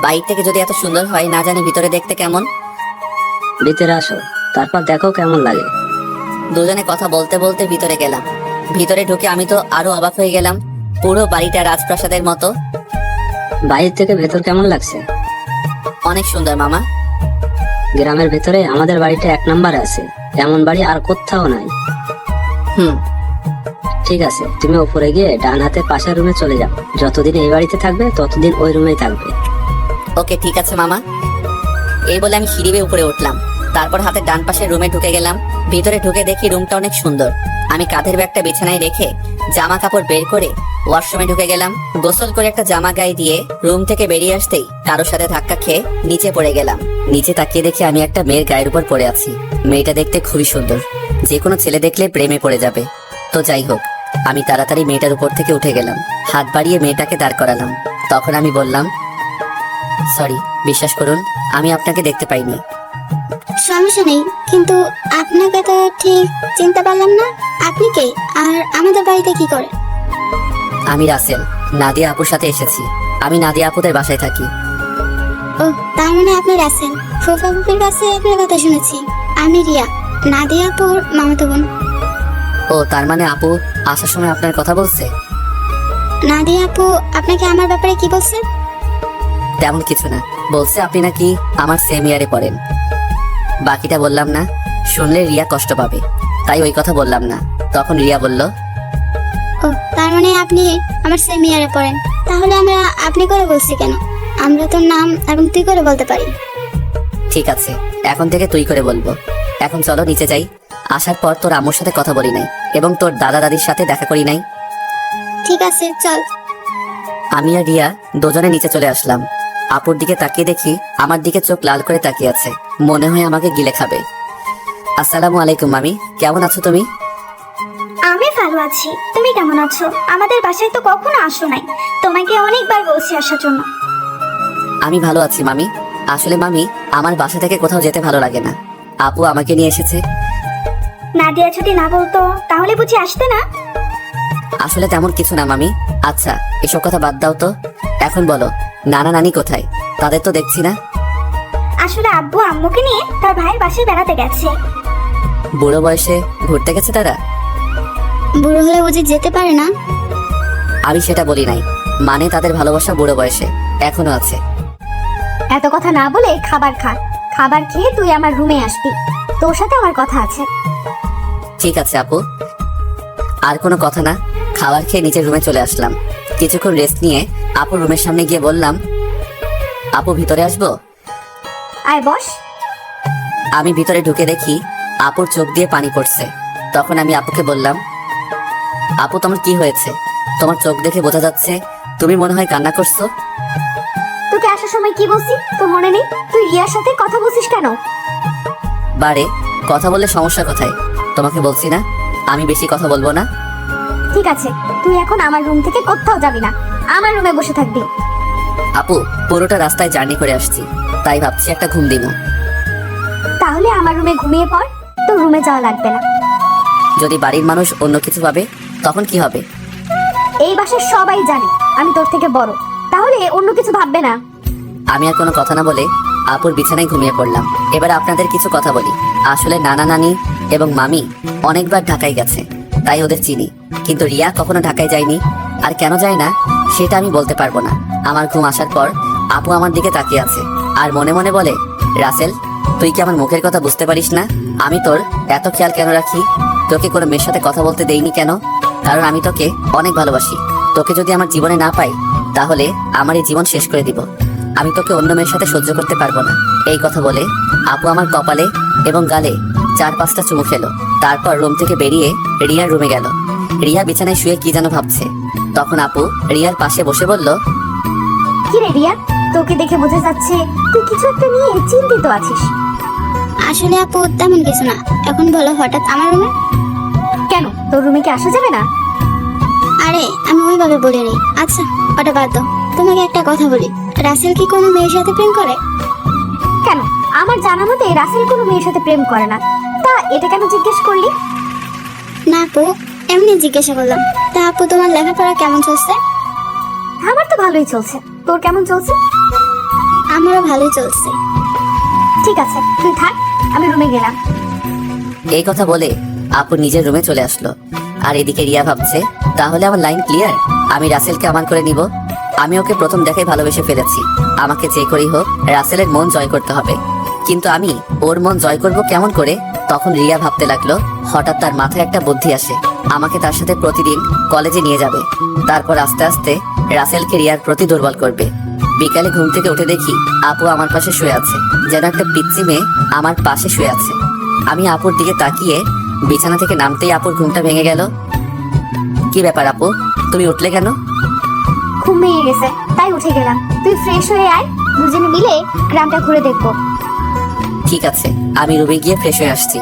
বাইরে থেকে যদি এত সুন্দর হয়, না জানি ভিতরে দেখতে কেমন। ভিতরে আসো, তারপর দেখো কেমন লাগে। দুজনে কথা বলতে বলতে ভিতরে গেলাম। ভিতরে ঢুকে আমি তো আরো অবাক হয়ে গেলাম। পুরো বাড়িটা রাজপ্রাসাদের মতো। বাইরে থেকে ভেতর কেমন লাগছে? অনেক সুন্দর মামা। গ্রামের ভেতরে আমাদের বাড়িটা 1 নম্বরে আছে। এমন বাড়ি আর কোথাও নাই। হুম। ঠিক আছে, তুমি উপরে গিয়ে ডান হাতে পাশের রুমে চলে যাও। যতদিন এই বাড়িতে থাকবে ততদিন ওই রুমেই থাকবে। ওকে, ঠিক আছে মামা। এই বলে আমি সিঁড়ি বেয়ে উপরে উঠলাম। তারপর হাতে ডান পাশের রুমে ঢুকে গেলাম। ভিতরে ঢুকে দেখি রুমটা অনেক সুন্দর। আমি কাঁধের ব্যাগটা বিছানায় রেখে জামা কাপড় বের করে ওয়াশরুমে ঢুকে গেলাম। গোসল করে একটা জামা গায়ে দিয়ে রুম থেকে বেরিয়ে আসতেই কারোর সাথে ধাক্কা খেয়ে নিচে পড়ে গেলাম। নিচে তাকিয়ে দেখি আমি একটা মেয়ের গায়ের উপর পড়ে আছি। মেয়েটা দেখতে খুবই সুন্দর, যে কোনো ছেলে দেখলে প্রেমে পড়ে যাবে। তো যাই হোক, আমি তাড়াতাড়ি মেয়েটার উপর থেকে উঠে গেলাম। হাত বাড়িয়ে মেয়েটাকে দাঁড় করালাম। তখন আমি বললাম, সরি, বিশ্বাস করুন আমি আপনাকে দেখতে পাইনি। সমস্যা নেই, কিন্তু আপনাকে তো ঠিক চিনতে পারলাম না। আপনি কে, আর আমাদের বাড়িতে কি করে? আমি রাসেল, নাদিয়া আপুর সাথে এসেছি। আমি নাদিয়া আপুদের বাসায় থাকি। ও, তার মানে আপনি রাসেল। ফুফা ফুফির কাছে আপনার কথা শুনেছি। আমি রিয়া, নাদিয়া আপুর মামাতো বোন। ও, তার মানে আপু আসার সময় আপনার কথা বলছে? নাদিয়া আপু আপনাকে আমার ব্যাপারে কি বলছে? তেমন কিছু না, বলছে আপনি নাকি আমার সেম ইয়ারে পড়েন। বাকিটা বললাম না, শুনলে রিয়া কষ্ট পাবে, তাই ওই কথা বললাম না। তখন রিয়া বলল, ও, তার মানে আপনি আমার সেম ইয়ারে পড়েন। তাহলে আমরা আপনি করে বলছি কেন? আমরা তোর নাম এবং তুই করে বলতে পারি। ঠিক আছে, এখন থেকে তুই করে বলবো। এখন চলো নিচে যাই। আসার পর তোর আম্মুর সাথে কথা বলি নাই এবং তোর দাদা দাদির সাথে দেখা করি নাই। ঠিক আছে, চল। আমি আর রিয়া দুজনে নিচে চলে আসলাম। আপুর দিকে তাকিয়ে দেখি আমার দিকে চোখ লাল করে তাকিয়ে আছে, মনে হয় আমাকে গিলে খাবে। আসসালামু আলাইকুম মামি, কেমন আছো তুমি? আমি ভালো আছি, তুমি কেমন আছো? আমাদের বাসায় তো কখনো আসো নাই, তোমাকে অনেকবার বলছি আসার জন্য। আমি ভালো আছি মামি। আসলে মামি, আমার বাসা থেকে কোথাও যেতে ভালো লাগে না। আপু আমাকে নিয়ে এসেছে। নাদিয়া যদি না বলতো তাহলে বুঝি আসতে না? আসলে তেমন কিছু না মামি। আচ্ছা, এসব কথা বাদ দাও তো। এখন বলো, নানা নানি কোথায়? তাদের তো দেখছি না। আসলে আব্বু আম্মুকে নিয়ে তার ভাইয়ের বাসায় বেড়াতে গেছে। বুড়ো বয়সে ঘুরতে গেছে তারা? বুড়ো হলে বুঝি যেতে পারে না? আমি সেটা বলি নাই, মানে তাদের ভালোবাসা বুড়ো বয়সে এখনো আছে। এত কথা না বলে খাবার খা। খাবার খেয়ে তুই আমার রুমে আসবি, তোর সাথে আমার কথা আছে। ঠিক আছে আপু। আর কোনো কথা না, খাবার খেয়ে নিচের রুমে চলে আসলাম। কিছুক্ষণ রেস্ট নিয়ে আপুর রুমের সামনে গিয়ে বললাম, আপু ভিতরে আসবো? আয় বস। আমি ভিতরে ঢুকে দেখি আপুর চোখ দিয়ে পানি পড়ছে। তখন আমি আপুকে বললাম, আপু তোমার কি হয়েছে? তোমার চোখ দেখে বোঝা যাচ্ছে তুমি মনে হয় কান্না করছো। তোকে আসার সময় কি বলছি তোর মনে নেই? তুই রিয়ার সাথে কথা বলছিস কেন? বারে, কথা বললে সমস্যা কোথায়? তোমাকে বলছি না আমি বেশি কথা বলবো না। ঠিক আছে, তুই এখন আমার রুম থেকে কোথাও যাবি না, আমার রুমে বসে থাকবি। আপু, পুরোটা রাস্তায় জার্নি করে আসছি, তাই ভাবছি একটা ঘুম দিব। তাহলে আমার রুমে ঘুমিয়ে পড়, তোর রুমে যাওয়া লাগবে না। যদি বাড়ির মানুষ অন্য কিছু ভাবে তখন কি হবে? এই বাসার সবাই জানে আমি তোর থেকে বড়, তাহলে অন্য কিছু ভাববে না। আমি আর কোনো কথা না বলে আপুর বিছানায় ঘুমিয়ে পড়লাম। এবার আপনাদের কিছু কথা বলি। আসলে নানা নানি এবং মামি অনেকবার ঢাকায় গেছে, তাই ওদের চিনি। কিন্তু রিয়া কখনো ঢাকায় যায়নি, আর কেন যায় না সেটা আমি বলতে পারবো না। আমার ঘুম আসার পর আপু আমার দিকে তাকিয়ে আছে আর মনে মনে বলে, রাসেল তুই কি আমার মুখের কথা বুঝতে পারিস না? আমি তোর এত খেয়াল কেন রাখি? তোকে কোনো মেয়ের সাথে কথা বলতে দেইনি কেন? কারণ আমি তোকে অনেক ভালোবাসি। তোকে যদি আমার জীবনে না পাই তাহলে আমার এই জীবন শেষ করে দিব। আমি তোকে অন্য মেয়ের সাথে সহ্য করতে পারবো না। এই কথা বলে আপু আমার কপালে এবং গালে 4-5টা চুমু খেলো। তারপর রুম থেকে বেরিয়ে রিয়ার রুমে গেল। রিয়া বিছানায় শুয়ে কি যেন ভাবছে। তখন আপু রিয়ার পাশে বসে বলল, কি রে রিয়া, তোকে দেখে বোঝা যাচ্ছে তুই কিছু একটা নিয়ে চিন্তিত আছিস। আসলে আপু তেমন কিছু না। এখন বলো হঠাৎ আমার রুমে কেন, তোর রুমে কি আসা যাবে না? আরে আমি ওইভাবে বলিনি। আচ্ছা, ওটা বাদ দাও। তোমাকে একটা কথা বলি, রাসেল কি কোনো মেয়ের সাথে প্রেম করে? কেন? আমার জানা মতে রাসেল কোনো মেয়ের সাথে প্রেম করে না। তা এটা কেন জিজ্ঞেস করলি? না আপু, এমনি জিজ্ঞাসা করলাম। তা আপু, তোমার লেখাপড়া কেমন চলছে? আমার তো ভালোই চলছে। তোর কেমন চলছে? আমারও ভালোই চলছে। ঠিক আছে, তুই থাক, আমি রুমে গেলাম। এই কথা বলে আপু নিজের রুমে চলে আসলো। আর এদিকে রিয়া ভাবছে, তাহলে আমার লাইন ক্লিয়ার, আমি রাসেলকে আমার করে নিব। আমি ওকে প্রথম দেখায় ভালোবেসে ফেলেছি, আমাকে যে করেই হোক রাসেলের মন জয় করতে হবে। কিন্তু আমি ওর মন জয় করব কেমন করে? তখন রিয়া ভাবতে লাগলো, হঠাৎ তার মাথায় একটা বুদ্ধি আসে, আমাকে তার সাথে প্রতিদিন কলেজে নিয়ে যাবে। তারপর আস্তে আস্তে রাসেলকে রিয়ার প্রতি দুর্বল করবে। বিকালে ঘুম থেকে উঠে দেখি আপু আমার পাশে শুয়ে আছে, যেন একটা পিচ্চি মেয়ে আমার পাশে শুয়ে আছে। আমি আপুর দিকে তাকিয়ে বিছানা থেকে নামতেই আপুর ঘুমটা ভেঙে গেল। কি ব্যাপার আপু, তুমি উঠলে কেন? ঘুম ভেঙে গেছে তাই উঠে গেলাম। তুই ফ্রেশ হয়ে আয়, দুজনে মিলে গ্রামটা ঘুরে দেখবো। ঠিক আছে, আমি রুমে গিয়ে ফ্রেশ হয়ে আসছি।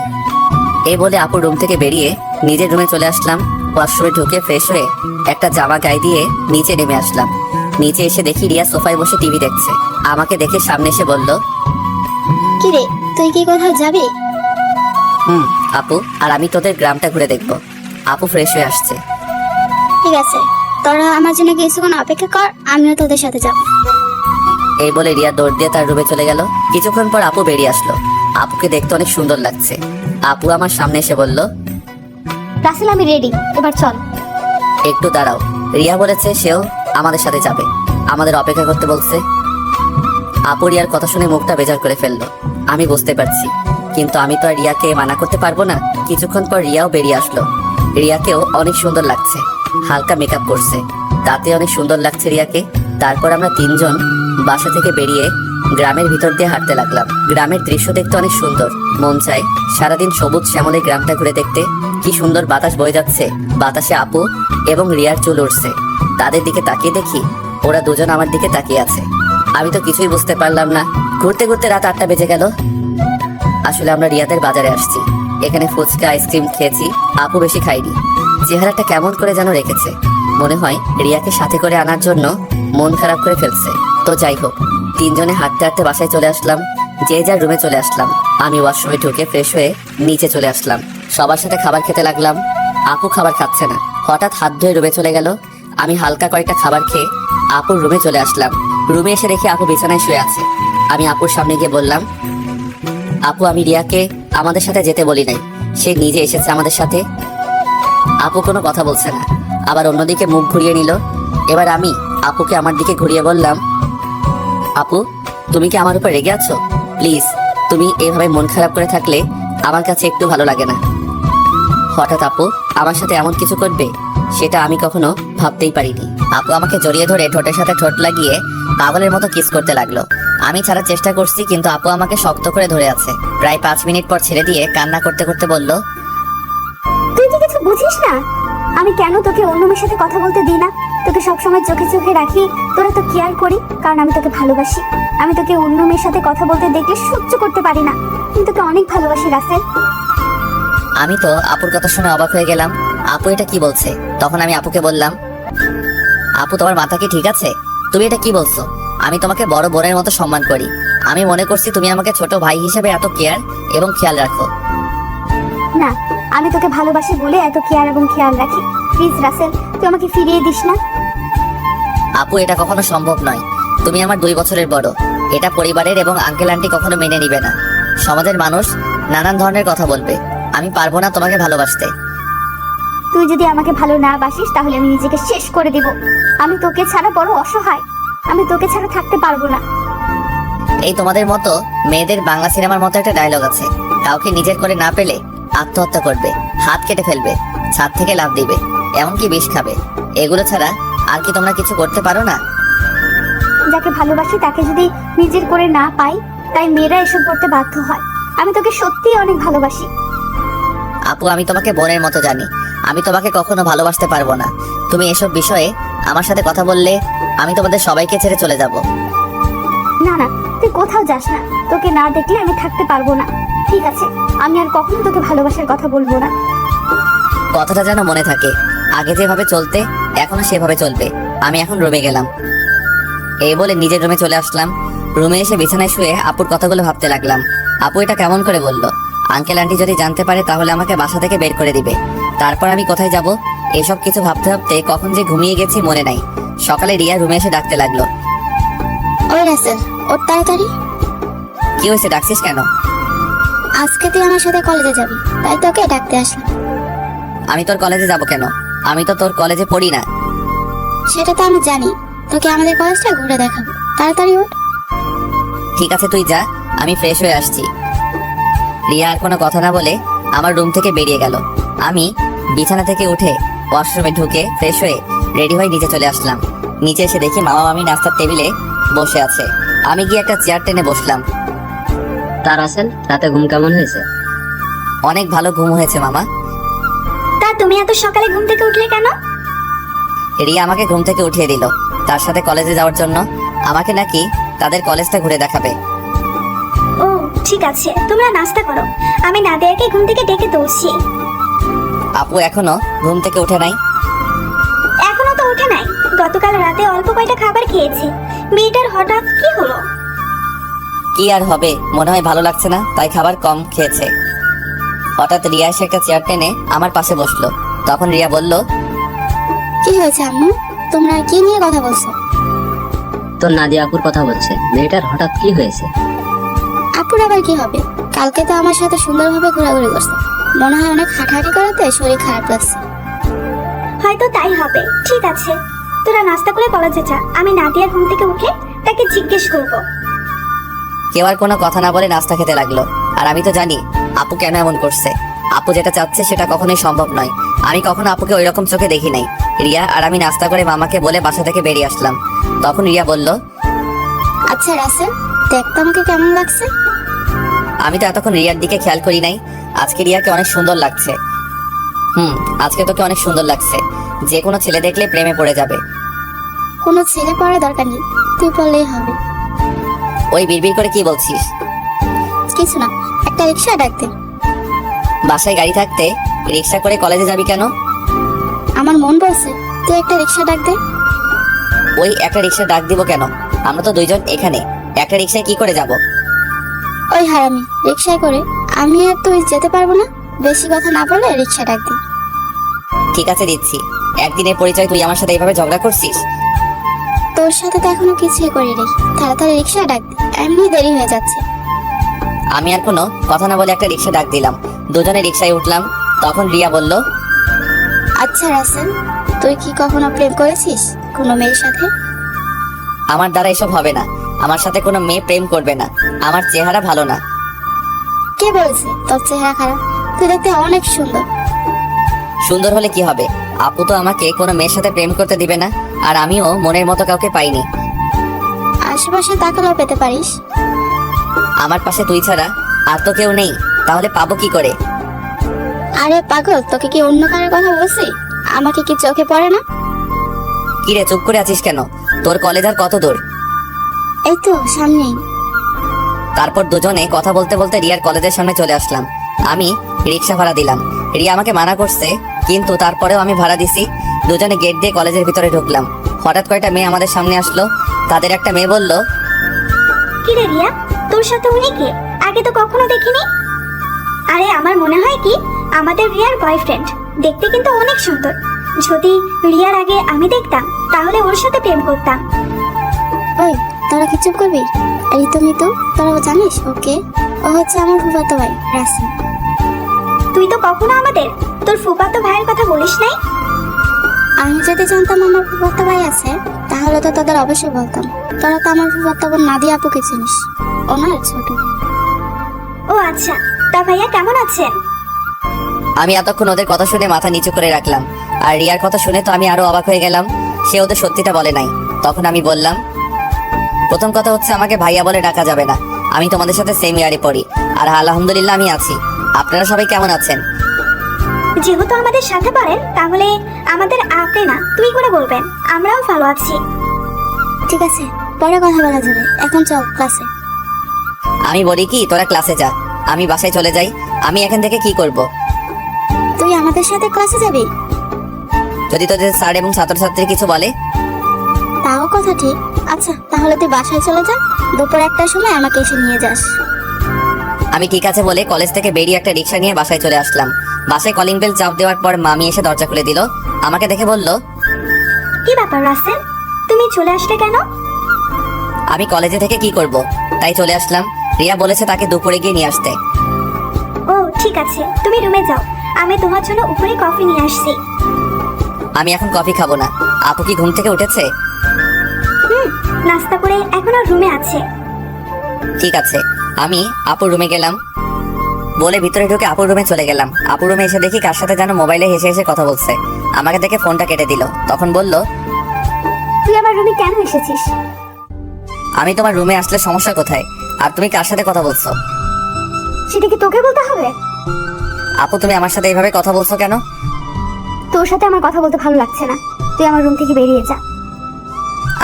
এই বলে আপুর রুম থেকে বেরিয়ে নিজের রুমে চলে আসলাম। ওয়াশরুমে ঢুকে ফ্রেশ হয়ে একটা জামা গায়ে দিয়ে নিচে নেমে আসলাম। নিচে এসে দেখি রিয়া সোফায় বসে টিভি দেখছে। আমাকে দেখে সামনে এসে বলল, কি রে, তুই কি কোথাও যাবি? আপু, আর আমি তোদের গ্রামটা ঘুরে দেখব। আপু ফ্রেশ হয়ে আসছে। ঠিক আছে, তোরা আমার জন্য কিছুক্ষণ অপেক্ষা কর, আমিও তোদের সাথে যাব। এই বলে রিয়া দৌড় দিয়ে তার রুমে চলে গেল। কিছুক্ষণ পর আপু বেরিয়ে আসলো। আপুকে দেখতে অনেক সুন্দর লাগছে। আপু আমার সামনে এসে বলল, রাসেল আমি রেডি, এবার চল। একটু দাঁড়াও, রিয়া বলেছে সেও আমাদের সাথে যাবে, আমাদের অপেক্ষা করতে বলছে। আপু রিয়ার কথা শুনে মুখটা বেজার করে ফেললো। আমি বুঝতে পারছি, কিন্তু আমি তো আর রিয়াকে মানা করতে পারবো না। কিছুক্ষণ পর রিয়াও বেরিয়ে আসলো। রিয়াকেও অনেক সুন্দর লাগছে, হালকা মেকআপ করছে, তাতে অনেক সুন্দর লাগছে রিয়াকে। তারপর আমরা তিনজন বাসা থেকে বেরিয়ে গ্রামের ভিতর দিয়ে হাঁটতে লাগলাম। গ্রামের দৃশ্য দেখতে অনেক সুন্দর, মন চায় সারাদিন সবুজ শ্যামলে গ্রামটা ঘুরে দেখতে। কি সুন্দর বাতাস বয়ে যাচ্ছে, বাতাসে আপু এবং রিয়ার চুল উঠছে। তাদের দিকে তাকিয়ে দেখি ওরা দুজন আমার দিকে তাকিয়ে আছে। আমি তো কিছুই বুঝতে পারলাম না। ঘুরতে ঘুরতে রাত 8টা বেজে গেল। আসলে আমরা রিয়াদের বাজারে আসছি, এখানে ফুচকা আইসক্রিম খেয়েছি। আপু বেশি খাইনি, চেহারাটা কেমন করে যেন রেখেছে। মনে হয় রিয়াকে সাথে করে আনার জন্য মন খারাপ করে ফেলছে। তো যাই হোক, তিনজনে হাঁটতে হাঁটতে বাসায় চলে আসলাম। যে যার রুমে চলে আসলাম। আমি ওয়াশরুমে ঢুকে ফ্রেশ হয়ে নিচে চলে আসলাম। সবার সাথে খাবার খেতে লাগলাম। আপু খাবার খাচ্ছে না, হঠাৎ হাত ধুয়ে রুমে চলে গেল। আমি হালকা কয়েকটা খাবার খেয়ে আপুর রুমে চলে আসলাম। রুমে এসে দেখি আপু বিছানায় শুয়ে আছে। আমি আপুর সামনে গিয়ে বললাম, আপু আমি রিয়াকে আমাদের সাথে যেতে বলি নাই, সে নিজে এসেছে আমাদের সাথে। আপু কোনো কথা বলছে না, আবার অন্যদিকে মুখ ঘুরিয়ে নিল। এবার আমি আপুকে আমার দিকে ঘুরিয়ে বললাম, আপু তুমি কি আমার উপর রেগে আছো? প্লিজ, তুমি এভাবে মন খারাপ করে থাকলে আমার কাছে একটু ভালো লাগে না। হঠাৎ আপু আমার সাথে এমন কিছু করবে সেটা আমি কখনো ভাবতেই পারিনি। আপু আমাকে জড়িয়ে ধরে ঠোঁটের সাথে ঠোঁট লাগিয়ে পাগলের মতো কিস করতে লাগলো। আমি ছাড়ার চেষ্টা করছি, কিন্তু আপু আমাকে শক্ত করে ধরে আছে। প্রায় 5 মিনিট পর ছেড়ে দিয়ে কান্না করতে করতে বলল, তুই কি কিছু বুঝিস না? আমি কেন তোকে অন্য মেয়ের সাথে কথা বলতে দিই না? তোকে সবসময় চোখে চোখে রাখি, তোরা তো কেয়ার করি, কারণ আমি তোকে ভালোবাসি। আমি তোকে অন্য মেয়ের সাথে কথা বলতে দেখলে সহ্য করতে পারি না। আমি তোকে অনেক ভালোবাসি রাসেল। আমি তো আপুর কথা শুনে অবাক হয়ে গেলাম। আপু এটা কি বলছে? তখন আমি আপুকে বললাম, আপু তোমার মাথা কি ঠিক আছে? তুমি এটা কি বলছো? আমি তোমাকে বড় বোনের মতো সম্মান করি। আমি মনে করছি তুমি আমাকে ছোট ভাই হিসেবে এত কেয়ার এবং খেয়াল রাখো। না, আমি তোকে ভালোবাসি বলে এত কেয়ার এবং খেয়াল রাখি। প্লিজ রাসেল, তুই আমাকে ফিরিয়ে দিস না। আপু এটা কখনো সম্ভব নয়। তুমি আমার 2 বছরের বড়, এটা পরিবারের এবং আঙ্কেল আন্টি কখনো মেনে নিবে না। সমাজের মানুষ নানান ধরনের কথা বলবে। আমি পারবো না তোমাকে ভালোবাসতে। তুই যদি আমাকে ভালো না বাসিস তাহলে আমি নিজেকে শেষ করে দিব। আমি তোকে ছাড়া বড় অসহায়, আমি তোকে ছাড়া থাকতে পারবো না। এই তোমাদের মতো মেয়েদের বাংলা সিনেমার মতো একটা ডায়লগ আছে, কাউকে নিজের করে না পেলে আত্মহত্যা করবে, হাত কেটে ফেলবে, ছাদ থেকে লাফ দিবে, এমনকি বিষ খাবে। এগুলো ছাড়া আর কি তোমরা কিছু করতে পারো না? যাকে ভালোবাসি তাকে যদি নিজের করে না পাই, তাই মেয়েরা এসব করতে বাধ্য হয়। আমি তোকে সত্যিই অনেক ভালোবাসি। আপু আমি তোমাকে বোনের মতো জানি, আমি তোমাকে কখনো ভালোবাসতে পারবো না। তুমি এসব বিষয়ে আমার সাথে কথা বললে আমি তোমাদের সবাইকে ছেড়ে চলে যাব। না না, তুই কোথাও যাস না। তোকে না দেখলে আমি থাকতে পারবো না। ঠিক আছে, আমি আর কখনো তোকে ভালোবাসার কথা বলবো না। কথাটা যেন মনে থাকে। আগে যেভাবে চলতে এখনো সেভাবে চলবে। আমি এখন রুমে গেলাম। এই বলে নিজের রুমে চলে আসলাম। রুমে এসে বিছানায় শুয়ে আপুর কথাগুলো ভাবতে লাগলাম। আপু এটা কেমন করে বললো? আঙ্কেল আন্টি যদি জানতে পারে তাহলে আমাকে বাসা থেকে বের করে দিবে। তারপর আমি কোথায় যাব? এসব কিছু ভাবতে ভাবতে কখন যে ঘুমিয়ে গেছি মনে নাই। সকালে রিয়া রুমে এসে ডাকতে লাগলো। ওই রাসেল, ওর তাড়াতাড়ি। কি হয়েছে, ডাকছিস কেন? আজকে তুই আমার সাথে কলেজে যাবি, তাই তোকে ডাকতে আসলাম। আমি তোর কলেজে যাব কেন? আমি তো তোর কলেজে পড়ি না। সেটা তো আমি জানি, তোকে আমাদের কলেজটা ঘুরে দেখাবো। তাড়াতাড়ি ওঠ। ঠিক আছে তুই যা, আমি ফ্রেশ হয়ে আসছি। রিয়া আর কোনো কথা না বলে আমার রুম থেকে বেরিয়ে গেল। আমি বিছানা থেকে উঠে ওয়াশরুমে ঢুকে ফ্রেশ হয়ে রেডি হয়ে নিচে চলে আসলাম। নিচে এসে দেখি মামা মামি নাস্তার টেবিলে বসে আছে। আমি গিয়ে একটা চেয়ার টেনে বসলাম। তার আসেন, রাতে ঘুম কেমন হয়েছে? অনেক ভালো ঘুম হয়েছে মামা। তা তুমি এত সকালে ঘুম থেকে উঠলে কেন? রিয়া আমাকে ঘুম থেকে উঠিয়ে দিল তার সাথে কলেজে যাওয়ার জন্য। আমাকে নাকি তাদের কলেজটা ঘুরে দেখাবে। ও ঠিক আছে, তোমরা নাস্তা করো, আমি নাদিয়াকে ঘুম থেকে ডেকে তুলছি। আপু এখনো ঘুম থেকে উঠে নাই? এখনো তো উঠে নাই, গতকাল রাতে অল্প কয়টা খাবার খেয়েছি। মেয়েটার হঠাৎ কি হলো? কি আর হবে, মনে হয় ভালো লাগছে না তাই খাবার কম খেয়েছে। হঠাৎ রিয়া এসে একটা চেয়ার টেনে আমার পাশে বসলো। তখন রিয়া বলল, কি হয়েছে আম্মু? তোমরা কি নিয়ে কথা বলছো? তোর নাদিয়া আপুর কথা বলছে। মেয়েটার হঠাৎ কি হয়েছে? আপুর আবার কি হবে? কালকে তো আমার সাথে সুন্দরভাবে ঘোরাঘুরি করছে, মনে হয় অনেক হাঁটাহাঁটি করাতে শরীর খারাপ লাগছে। হয়তো তাই হবে। ঠিক আছে, তোরা নাস্তা করে কলেজে যা, আমি নাদিয়া ঘুম থেকে উঠে তাকে জিজ্ঞেস করবো। কেউ আর কোনো কথা না বলে নাস্তা খেতে লাগলো। আর আমি তো জানি আপু কেন এমন করছে। আপু যেটা চাচ্ছে সেটা কখনোই সম্ভব নয়। আমি কখনো আপুকে ওই রকম চোখে দেখি নাই। রিয়া আর আমি নাস্তা করে মামাকে বলে বাসা থেকে বেরিয়ে আসলাম। তখন রিয়া বলল, আচ্ছা রাসেল, দেখ তো আমাকে কেমন লাগছে। আমি তো এতক্ষণ রিয়ার দিকে খেয়াল করি নাই। আজকে রিয়াকে অনেক সুন্দর লাগছে। আজকে তোকে অনেক সুন্দর লাগছে। যে কোনো ছেলে দেখলে প্রেমে পড়ে যাবে। কোনো ছেলে পড়ার দরকার নেই, তুই বললেই হবে। ওই বিড়বিড় করে কি বলছিস? কিছু না, একটা রিক্সা ডাক দে। বাসায় গাড়ি থাকতে রিক্সা করে কলেজে যাবি কেন? আমার মন বলছে তুই একটা রিক্সা ডাক দে। ওই একটা রিক্সা ডাক দিব কেন? আমরা তো দুইজন এখানে, একটা রিক্সায় কি করে যাব? ওই হারামি, রিক্সায় করে আমি আর তুই যেতে পারবো না। বেশি কথা না বলে রিক্সা ডাক দে। ঠিক আছে দিচ্ছি। একদিনের পরিচয় তুই আমার সাথে এইভাবে ঝগড়া করছিস? তোর সাথে তো এখনো কিছুই করি রে। তাড়াতাড়ি রিক্সা ডাক দে, এমনি দেরি হয়ে যাচ্ছে। আমি আর কোনো কথা না বলে একটা রিক্সা ডাক দিলাম। দুজনে রিক্সায় উঠলাম। তখন রিয়া বলল, আচ্ছা রাসেল, তুই কি কখনো প্রেম করেছিস কোনো মেয়ের সাথে? আমার দ্বারা এসব হবে না। আমার সাথে কোনো মেয়ে প্রেম করবে না। আমার চেহারা ভালো না। কে বলেছে তোর চেহারা খারাপ? তুই দেখতে অনেক সুন্দর। সুন্দর হলে কি হবে? আপু তো আমাকে কোনো মেয়ের সাথে প্রেম করতে দিবে না। আর আমিও মনের মতো কাউকে পাইনি। আশেপাশে তাকালেও পেতে পারিস। আমার পাশে তুই ছাড়া আর তো কেউ নেই, তাহলে পাবো কি করে? আরে পাগল, তোকে কি অন্য কারোর কথা বলছি? আমাকে কি চোখে পড়ে না? কিরে চুপ করে আছিস কেন? তোর কলেজ আর কত দূর? এই তো সামনেই। তারপর দুজনে কথা বলতে বলতে রিয়ার কলেজের সামনে চলে আসলাম। আমি রিক্সা ভাড়া দিলাম। রিয়া আমাকে মানা করছে, কিন্তু তারপরেও আমি ভাড়া দিছি। দুজনে গেট দিয়ে কলেজের ভিতরে ঢুকলাম। হঠাৎ কয়টা মেয়ে আমাদের সামনে আসলো। তাদের একটা মেয়ে বলল, কি রে রিয়া, তোর সাথে উনি কে? আগে তো কখনো দেখিনি। আরে আমার মনে হয় কি আমাদের রিয়ার বয়ফ্রেন্ড। দেখতে কিন্তু অনেক সুন্দর। যদি রিয়ার আগে আমি দেখতাম তাহলে ওর সাথে প্রেম করতাম। ওই তোরা কি চুপ করবি? ঋতু মিতু, তোরাও জানিস ওকে? ও হচ্ছে আমার ফুফাতো ভাই রাসেল। তুই তো কখনো আমাদের তোর ফুফাতো ভাইয়ের কথা বলিস নাই। আমি যদি জানতাম আমার ফুফাতো ভাই আছে তাহলে তো তোদের অবশ্যই বলতাম। তোরা তো আমার ফুফাতো বোন নাদিয়া আপুকে চিনিস, ওনার ছোট। ও আচ্ছা, তা ভাইয়া কেমন আছেন? আমি এতক্ষণ ওদের কথা শুনে মাথা নিচু করে রাখলাম। আর রিয়ার কথা শুনে তো আমি আরো অবাক হয়ে গেলাম। সে ওদের সত্যিটা বলে নাই। তখন আমি বললাম, প্রথম কথা হচ্ছে আমাকে ভাইয়া বলে ডাকা যাবে না। আমি তোমাদের সাথে সেম ইয়ারে পড়ি। আর আলহামদুলিল্লাহ আমি আছি। আপনারা সবাই কেমন আছেন? যেহেতু আমাদের সাথে পড়েন তাহলে আমাদের আপনি না তুই করে বলবেন। আমরাও ভালো আছি। ঠিক আছে, পরে কথা বলা যাবে, এখন চল ক্লাসে। আমি বলি কি, তোরা ক্লাসে যা, আমি বাসায় চলে যাই। আমি এখান থেকে কি করব? তুই আমাদের সাথে ক্লাসে যাবি? যদি তোদের স্যার এবং ছাত্রছাত্রী কিছু বলে? তাও কথা ঠিক। আচ্ছা তাহলে তুই বাসায় চলে যা, দুপুর 1টার সময় আমাকে এসে নিয়ে যাস। আমি ঠিক আছে বলে কলেজ থেকে বেরিয়ে একটা রিক্সা নিয়ে বাসায় চলে আসলাম। বাসায় কলিং বেল চাপ দেওয়ার পর মামি এসে দরজা খুলে দিল। আমাকে দেখে বলল, কি ব্যাপার রাসেল, তুমি চলে আসলে কেন? আমি কলেজে থেকে কি করব, তাই চলে আসলাম। রিয়া বলেছে তাকে দুপুরে গিয়ে নিয়ে আসতে। ও ঠিক আছে, তুমি রুমে যাও, আমি তোমার জন্য উপরে কফি নিয়ে আসছি। আমি এখন কফি খাবো না। আপু কি ঘুম থেকে উঠেছে? নাস্তা করে এখনো রুমে আছে। ঠিক আছে। আমি আপুর রুমে গেলাম বলে ভিতরে ঢুকে আপুর রুমে চলে গেলাম। আপুর রুমে এসে দেখি কার সাথে যেন মোবাইলে হেসে হেসে কথা বলছে। আমাকে দেখে ফোনটা কেটে দিল। তখন বলল, তুই আমার রুমে কেন এসেছিস? আমি তোমার রুমে আসলে সমস্যা কোথায়? আর তুমি কার সাথে কথা বলছো? সেটা কি তোকে বলতে হবে? আপু তুমি আমার সাথে এইভাবে কথা বলছো কেন? তোর সাথে আমার কথা বলতে ভালো লাগছে না, তুই আমার রুম থেকে বেরিয়ে যা।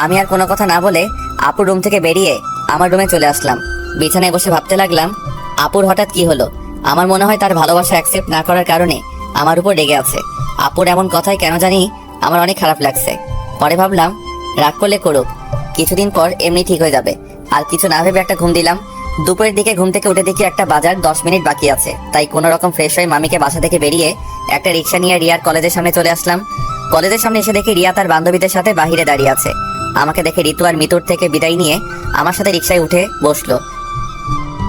আমি আর কোনো কথা না বলে আপুর রুম থেকে বেরিয়ে আমার রুমে চলে আসলাম। বিছানায় বসে ভাবতে লাগলাম, আপুর হঠাৎ কি হলো? আমার মনে হয় তার ভালোবাসা অ্যাকসেপ্ট না করার কারণে আমার উপর রেগে আছে। আপুর এমন কথাই কেন জানি আমার অনেক খারাপ লাগছে। পরে ভাবলাম, রাগ করলে করুক, কিছুদিন পর এমনি ঠিক হয়ে যাবে। আর কিছু না ভেবে একটা ঘুম দিলাম। দুপুরের দিকে ঘুম থেকে উঠে দেখি একটা বাজার 10 মিনিট বাকি আছে। তাই কোনো রকম ফ্রেশ হয়ে মামিকে বাসা থেকে বেরিয়ে একটা রিক্সা নিয়ে রিয়ার কলেজের সামনে চলে আসলাম। কলেজের সামনে এসে দেখি রিয়া তার বান্ধবীদের সাথে বাহিরে দাঁড়িয়ে আছে। আমাকে দেখে ঋতু আর মিতুর থেকে বিদায় নিয়ে আমার সাথে রিক্সায় উঠে বসলো।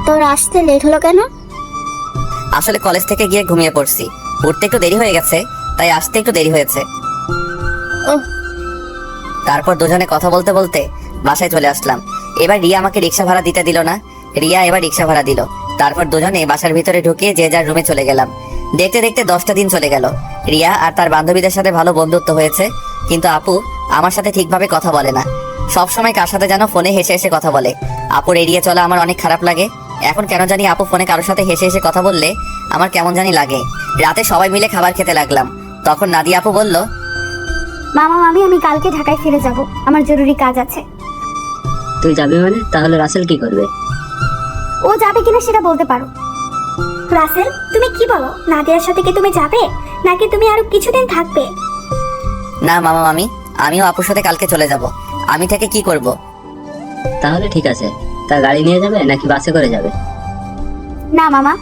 তোর আসতে লেট হলো কেন? আসলে কলেজ থেকে গিয়ে ঘুমিয়ে পড়ছি, উঠতে একটু দেরি হয়ে গেছে, তাই আসতে একটু দেরি হয়েছে। ওহ। তারপর দুজনে কথা বলতে বলতে বাসায় চলে আসলাম। এবার রিয়া আমাকে রিক্সা ভাড়া দিতে দিল না, রিয়া এবার রিক্সা ভাড়া দিল। তারপর দুজনে বাসার ভিতরে ঢুকিয়ে যে যার রুমে চলে গেলাম। দেখতে দেখতে 10টা দিন চলে গেল। রিয়া আর তার বান্ধবীদের সাথে ভালো বন্ধুত্ব হয়েছে, কিন্তু আপু আমার সাথে ঠিকভাবে কথা বলে না। সব সময় কার সাথে যেন ফোনে হেসে হেসে কথা বলে। আপুর এড়িয়ে চলা আমার অনেক খারাপ লাগে। এখন কেন জানি আপু ফোনে কারোর সাথে হেসে হেসে কথা বললে আমার কেমন জানি লাগে। রাতে সবাই মিলে খাবার খেতে লাগলাম। তখন নাদিয়া আপু বলল, মামা আমি কালকে ঢাকায় ফিরে যাব, আমার জরুরি কাজ আছে। তুই যাবি মানে? তাহলে রাসেল কি করবে? ও যাবে কিনা সেটা বলতে পারো। রাসেল তুমি কি বলো, নাদিয়ার সাথে কি তুমি যাবে নাকি তুমি আরো কিছুদিন থাকবে? না মামা মামি, আমিও আপুর সাথে কালকে চলে যাব। আমি থেকে কি করব? তাহলে ঠিক আছে। তা গাড়ি নিয়ে যাবে নাকি বাসে করে যাবে? না মামা,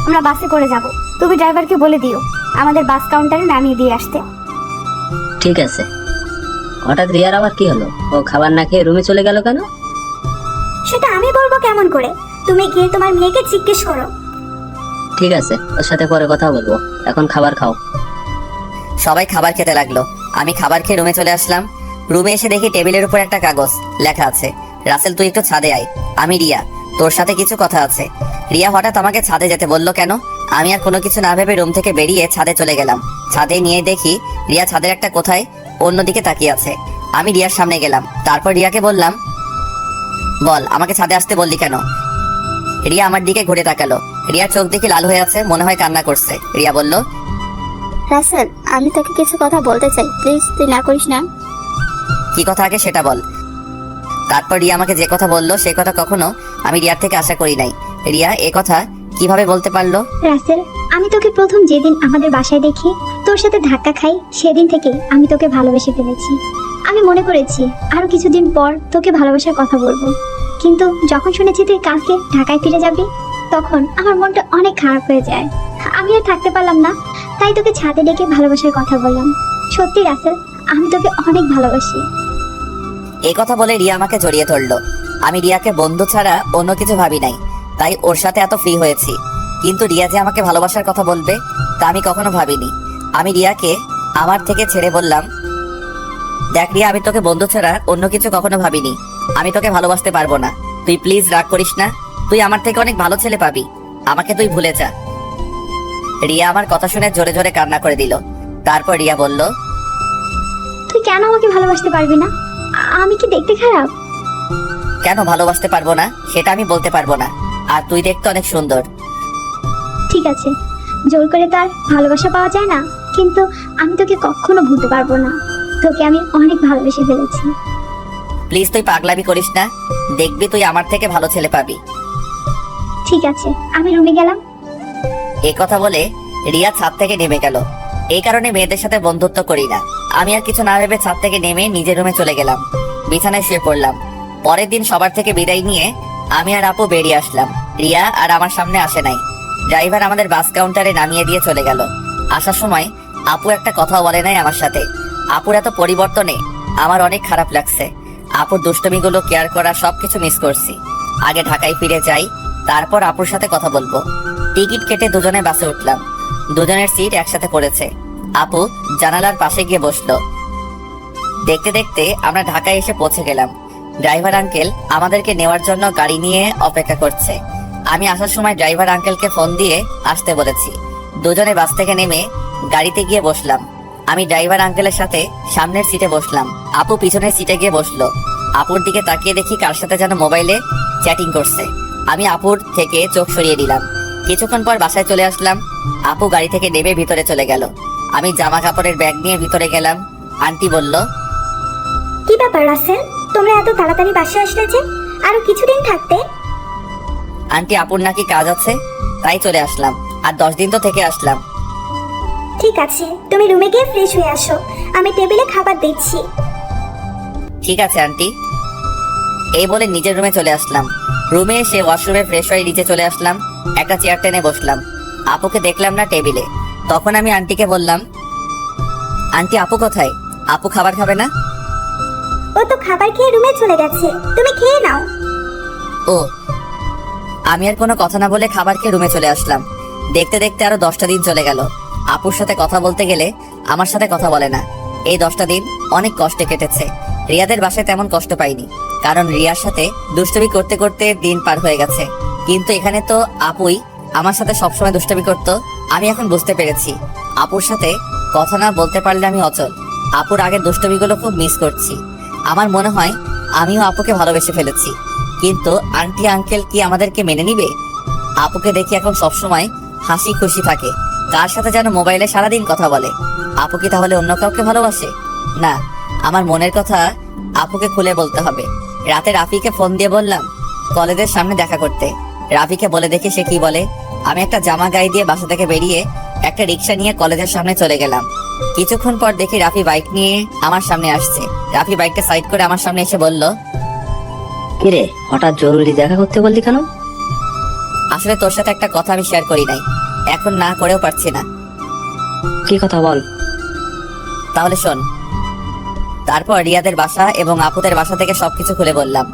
আমরা বাসে করে যাব। তুমি ড্রাইভারকে বলে দিও আমাদের বাস কাউন্টারে নামিয়ে দিয়ে আসতে। ঠিক আছে। হঠাৎ রিয়ার আবার কি হলো? ও খাবার না খেয়ে রুমে চলে গেল কেন? সেটা আমি বলবো কেমন করে? তুমি গিয়ে তোমার মেয়েকে জিজ্ঞেস করো। ঠিক আছে, ওর সাথে পরে কথা বলবো, এখন খাবার খাও। সবাই খাবার খেতে লাগলো। আমি খাবার খেয়ে রুমে চলে আসলাম। রুমে এসে দেখি টেবিলের উপর একটা কাগজ, লেখা আছে, রাসেল তুই একটু ছাদে আয়, আমি রিয়া, তোর সাথে কিছু কথা আছে। রিয়া হঠাৎ আমাকে ছাদে যেতে বললো কেন? আমি আর কোনো কিছু না ভেবে রুম থেকে বেরিয়ে ছাদে চলে গেলাম। ছাদে নিয়ে দেখি রিয়া ছাদের একটা কোথায় অন্যদিকে তাকিয়ে আছে। আমি রিয়ার সামনে গেলাম। তারপর রিয়াকে বললাম, বল আমাকে ছাদে আসতে বললি কেন? রিয়া আমার দিকে ঘুরে তাকালো। রিয়ার চোখ দেখে লাল হয়ে আছে, মনে হয় কান্না করছে। রিয়া বলল, রাসেল আমি তোকে কিছু কথা বলতে চাই, প্লিজ তুই না করিস না। কি কথা আগে সেটা বল। তারপর রিয়া আমাকে যে কথা বললো সে কথা কখনো আমি রিয়ার থেকে আশা করি নাই। রিয়া এ কথা কিভাবে বলতে পারলো? রাসেল আমি তোকে প্রথম যেদিন আমাদের বাসায় দেখি, তোর সাথে ধাক্কা খাই, সেদিন থেকে আমি তোকে ভালোবেসে ফেলেছি। আমি মনে করেছি আরো কিছুদিন পর তোকে ভালোবাসার কথা বলবো, কিন্তু যখন শুনেছি তুই কালকে ঢাকায় ফিরে যাবি, তখন আমার মনটা অনেক খারাপ হয়ে যায়। আমি আর থাকতে পারলাম না, তাই তোকে ছাদে ডেকে ভালোবাসার কথা বললাম। সত্যি রাসেল, আমি তোকে অনেক ভালোবাসি। এই কথা বলে রিয়া আমাকে জড়িয়ে ধরলো। আমি রিয়াকে বন্ধু ছাড়া অন্য কিছু ভাবি নাই, তাই ওর সাথে এত ফ্রি হয়েছি। কিন্তু রিয়া যে আমাকে ভালোবাসার কথা বলবে তা আমি কখনো ভাবিনি। আমি রিয়াকে আমার থেকে ছেড়ে বললাম, দেখ রিয়া, আমি তোকে বন্ধু ছাড়া অন্য কিছু কখনো ভাবিনি। আমি তোকে ভালোবাসতে পারবো না। তুই প্লিজ রাগ করিস না, তুই আমার থেকে অনেক ভালো ছেলে পাবি, আমাকে তুই ভুলে যা। রিয়া আমার কথা শুনে জোরে জোরে কান্না করে দিল। তারপর রিয়া বলল, তুই কেন আমাকে ভালোবাসতে পারবি না? আমি কি দেখতে খারাপ? কেন ভালোবাসতে পারবো না সেটা আমি বলতে পারবো না, আর তুই দেখতে অনেক সুন্দর। ঠিক আছে, জোর করে তো আর ভালোবাসা পাওয়া যায় না, কিন্তু আমি তোকে কখনো ভুলতে পারবো না। তোকে আমি অনেক ভালোবেসে ফেলেছি। প্লিজ তুই পাগলামি করিস না, দেখবি তুই আমার থেকে ভালো ছেলে পাবি। ঠিক আছে, আমি রুমে গেলাম। এই কথা বলে রিয়া ছাদ থেকে নেমে গেল। এই কারণে মেয়েদের সাথে বন্ধুত্ব করি না। আমি আর কিছু না ভেবে ছাদ থেকে নেমে নিজের রুমে চলে গেলাম। বিছানায় শুয়ে পড়লাম। পরের দিন সবার থেকে বিদায় নিয়ে আমি আর আপু বেরিয়ে আসলাম। রিয়া আর আমার সামনে আসে নাই। ড্রাইভার আমাদের বাস কাউন্টারে নামিয়ে দিয়ে চলে গেল। আসার সময় আপু একটা কথা বলে নাই আমার সাথে। আপুর এত পরিবর্তনে আমার অনেক খারাপ লাগছে। আপুর দুষ্টমিগুলো কেয়ার করা সবকিছু মিস করছি। আগে ঢাকায় ফিরে যাই, তারপর আপুর সাথে কথা বলবো। টিকিট কেটে দুজনে বাসে উঠলাম। দুজনের সিট একসাথে পড়েছে। আপু জানালার পাশে গিয়ে বসলো। দেখতে দেখতে আমরা ঢাকায় এসে পৌঁছে গেলাম। ড্রাইভার আঙ্কেল আমাদেরকে নেওয়ার জন্য গাড়ি নিয়ে অপেক্ষা করছে। আমি আসার সময় ড্রাইভার আঙ্কেলকে ফোন দিয়ে আসতে বলেছি। দুজনে বাস থেকে নেমে গাড়িতে গিয়ে বসলাম। আমি ড্রাইভার আঙ্কেলের সাথে সামনের সিটে বসলাম, আপু পিছনের সিটে গিয়ে বসলো। আপুর দিকে তাকিয়ে দেখি কার সাথে যেন মোবাইলে চ্যাটিং করছে। আমি আপুর থেকে চোখ সরিয়ে দিলাম। কিছুক্ষণ পর বাসায় চলে আসলাম। আপু গাড়ি থেকে নেমে ভিতরে চলে গেল। আমি জামা কাপড়ের ব্যাগ নিয়ে ভিতরে গেলাম। আন্টি বলল, কি ব্যাপার রাসেল, তোমরা এত তাড়াতাড়ি বাসায় আসলে যে? আরো কিছুদিন থাকতে। আন্টি আপুর নাকি কাজ আছে, তাই চলে আসলাম। আর 10 দিন তো থেকে আসলাম। ঠিক আছে, তুমি রুমে গিয়ে ফ্রেশ হয়ে আসো, আমি টেবিলে খাবার দিচ্ছি। ঠিক আছে আন্টি। এই বলে নিজের রুমে চলে আসলাম। রুমে এসে ওয়াশরুমে ফ্রেশ হয়ে নিচে চলে আসলাম। একটা চেয়ার টেনে বসলাম। আপুকে দেখলাম না টেবিলে। তখন আমি আন্টিকে বললাম, আন্টি আপু কোথায়? আপু খাবার খাবে না? ও তো খাবার খেয়ে রুমে চলে গেছে, তুমি খেয়ে নাও। ও। আমি আর কোনো কথা না বলে খাবার খেয়ে রুমে চলে আসলাম। দেখতে দেখতে আরো 10টা দিন চলে গেল। আপুর সাথে কথা বলতে গেলে আমার সাথে কথা বলে না। এই 10টা দিন অনেক কষ্টে কেটেছে। রিয়াদের বাসায় তেমন কষ্ট পাইনি, কারণ রিয়ার সাথে দুষ্টুমি করতে করতে দিন পার হয়ে গেছে। কিন্তু এখানে তো আপুই আমার সাথে সবসময় দুষ্টুমি করতো। আমি এখন বুঝতে পেরেছি আপুর সাথে কথা না বলতে পারলে আমি অচল। আপুর আগের দুষ্টুমিগুলো খুব মিস করছি। আমার মনে হয় আমিও আপুকে ভালোবেসে ফেলেছি। কিন্তু আন্টি আঙ্কেল কি আমাদেরকে মেনে নিবে? আপুকে দেখি এখন সবসময় হাসি খুশি থাকে, কার সাথে যেন মোবাইলে সারাদিন কথা বলে। আপু কি তাহলে অন্য কাউকে ভালোবাসে? না, আমার মনের কথা আপুকে খুলে বলতে হবে। রাতে রাফিকে ফোন দিয়ে বললাম কলেজের সামনে দেখা করতে। রাফিকে বলে দেখি সে কি বলে। আমি একটা জামা গায়ে দিয়ে বাসা থেকে বেরিয়ে একটা রিক্সা নিয়ে কলেজের সামনে চলে গেলাম। কিছুক্ষণ পর দেখি রাফি বাইক নিয়ে আমার সামনে আসছে। রাফি বাইকটা সাইড করে আমার সামনে এসে বলল, কিরে, হঠাৎ জরুরি দেখা করতে বললি কেন? আসলে তোর সাথে একটা কথা আমি শেয়ার করি নাই, এখন না করেও পারছি না। কি কথা বল। তাহলে শোন। তারপর রিয়াদের বাসা এবং আপুদের বাসা থেকে সবকিছু খুলে বললাম।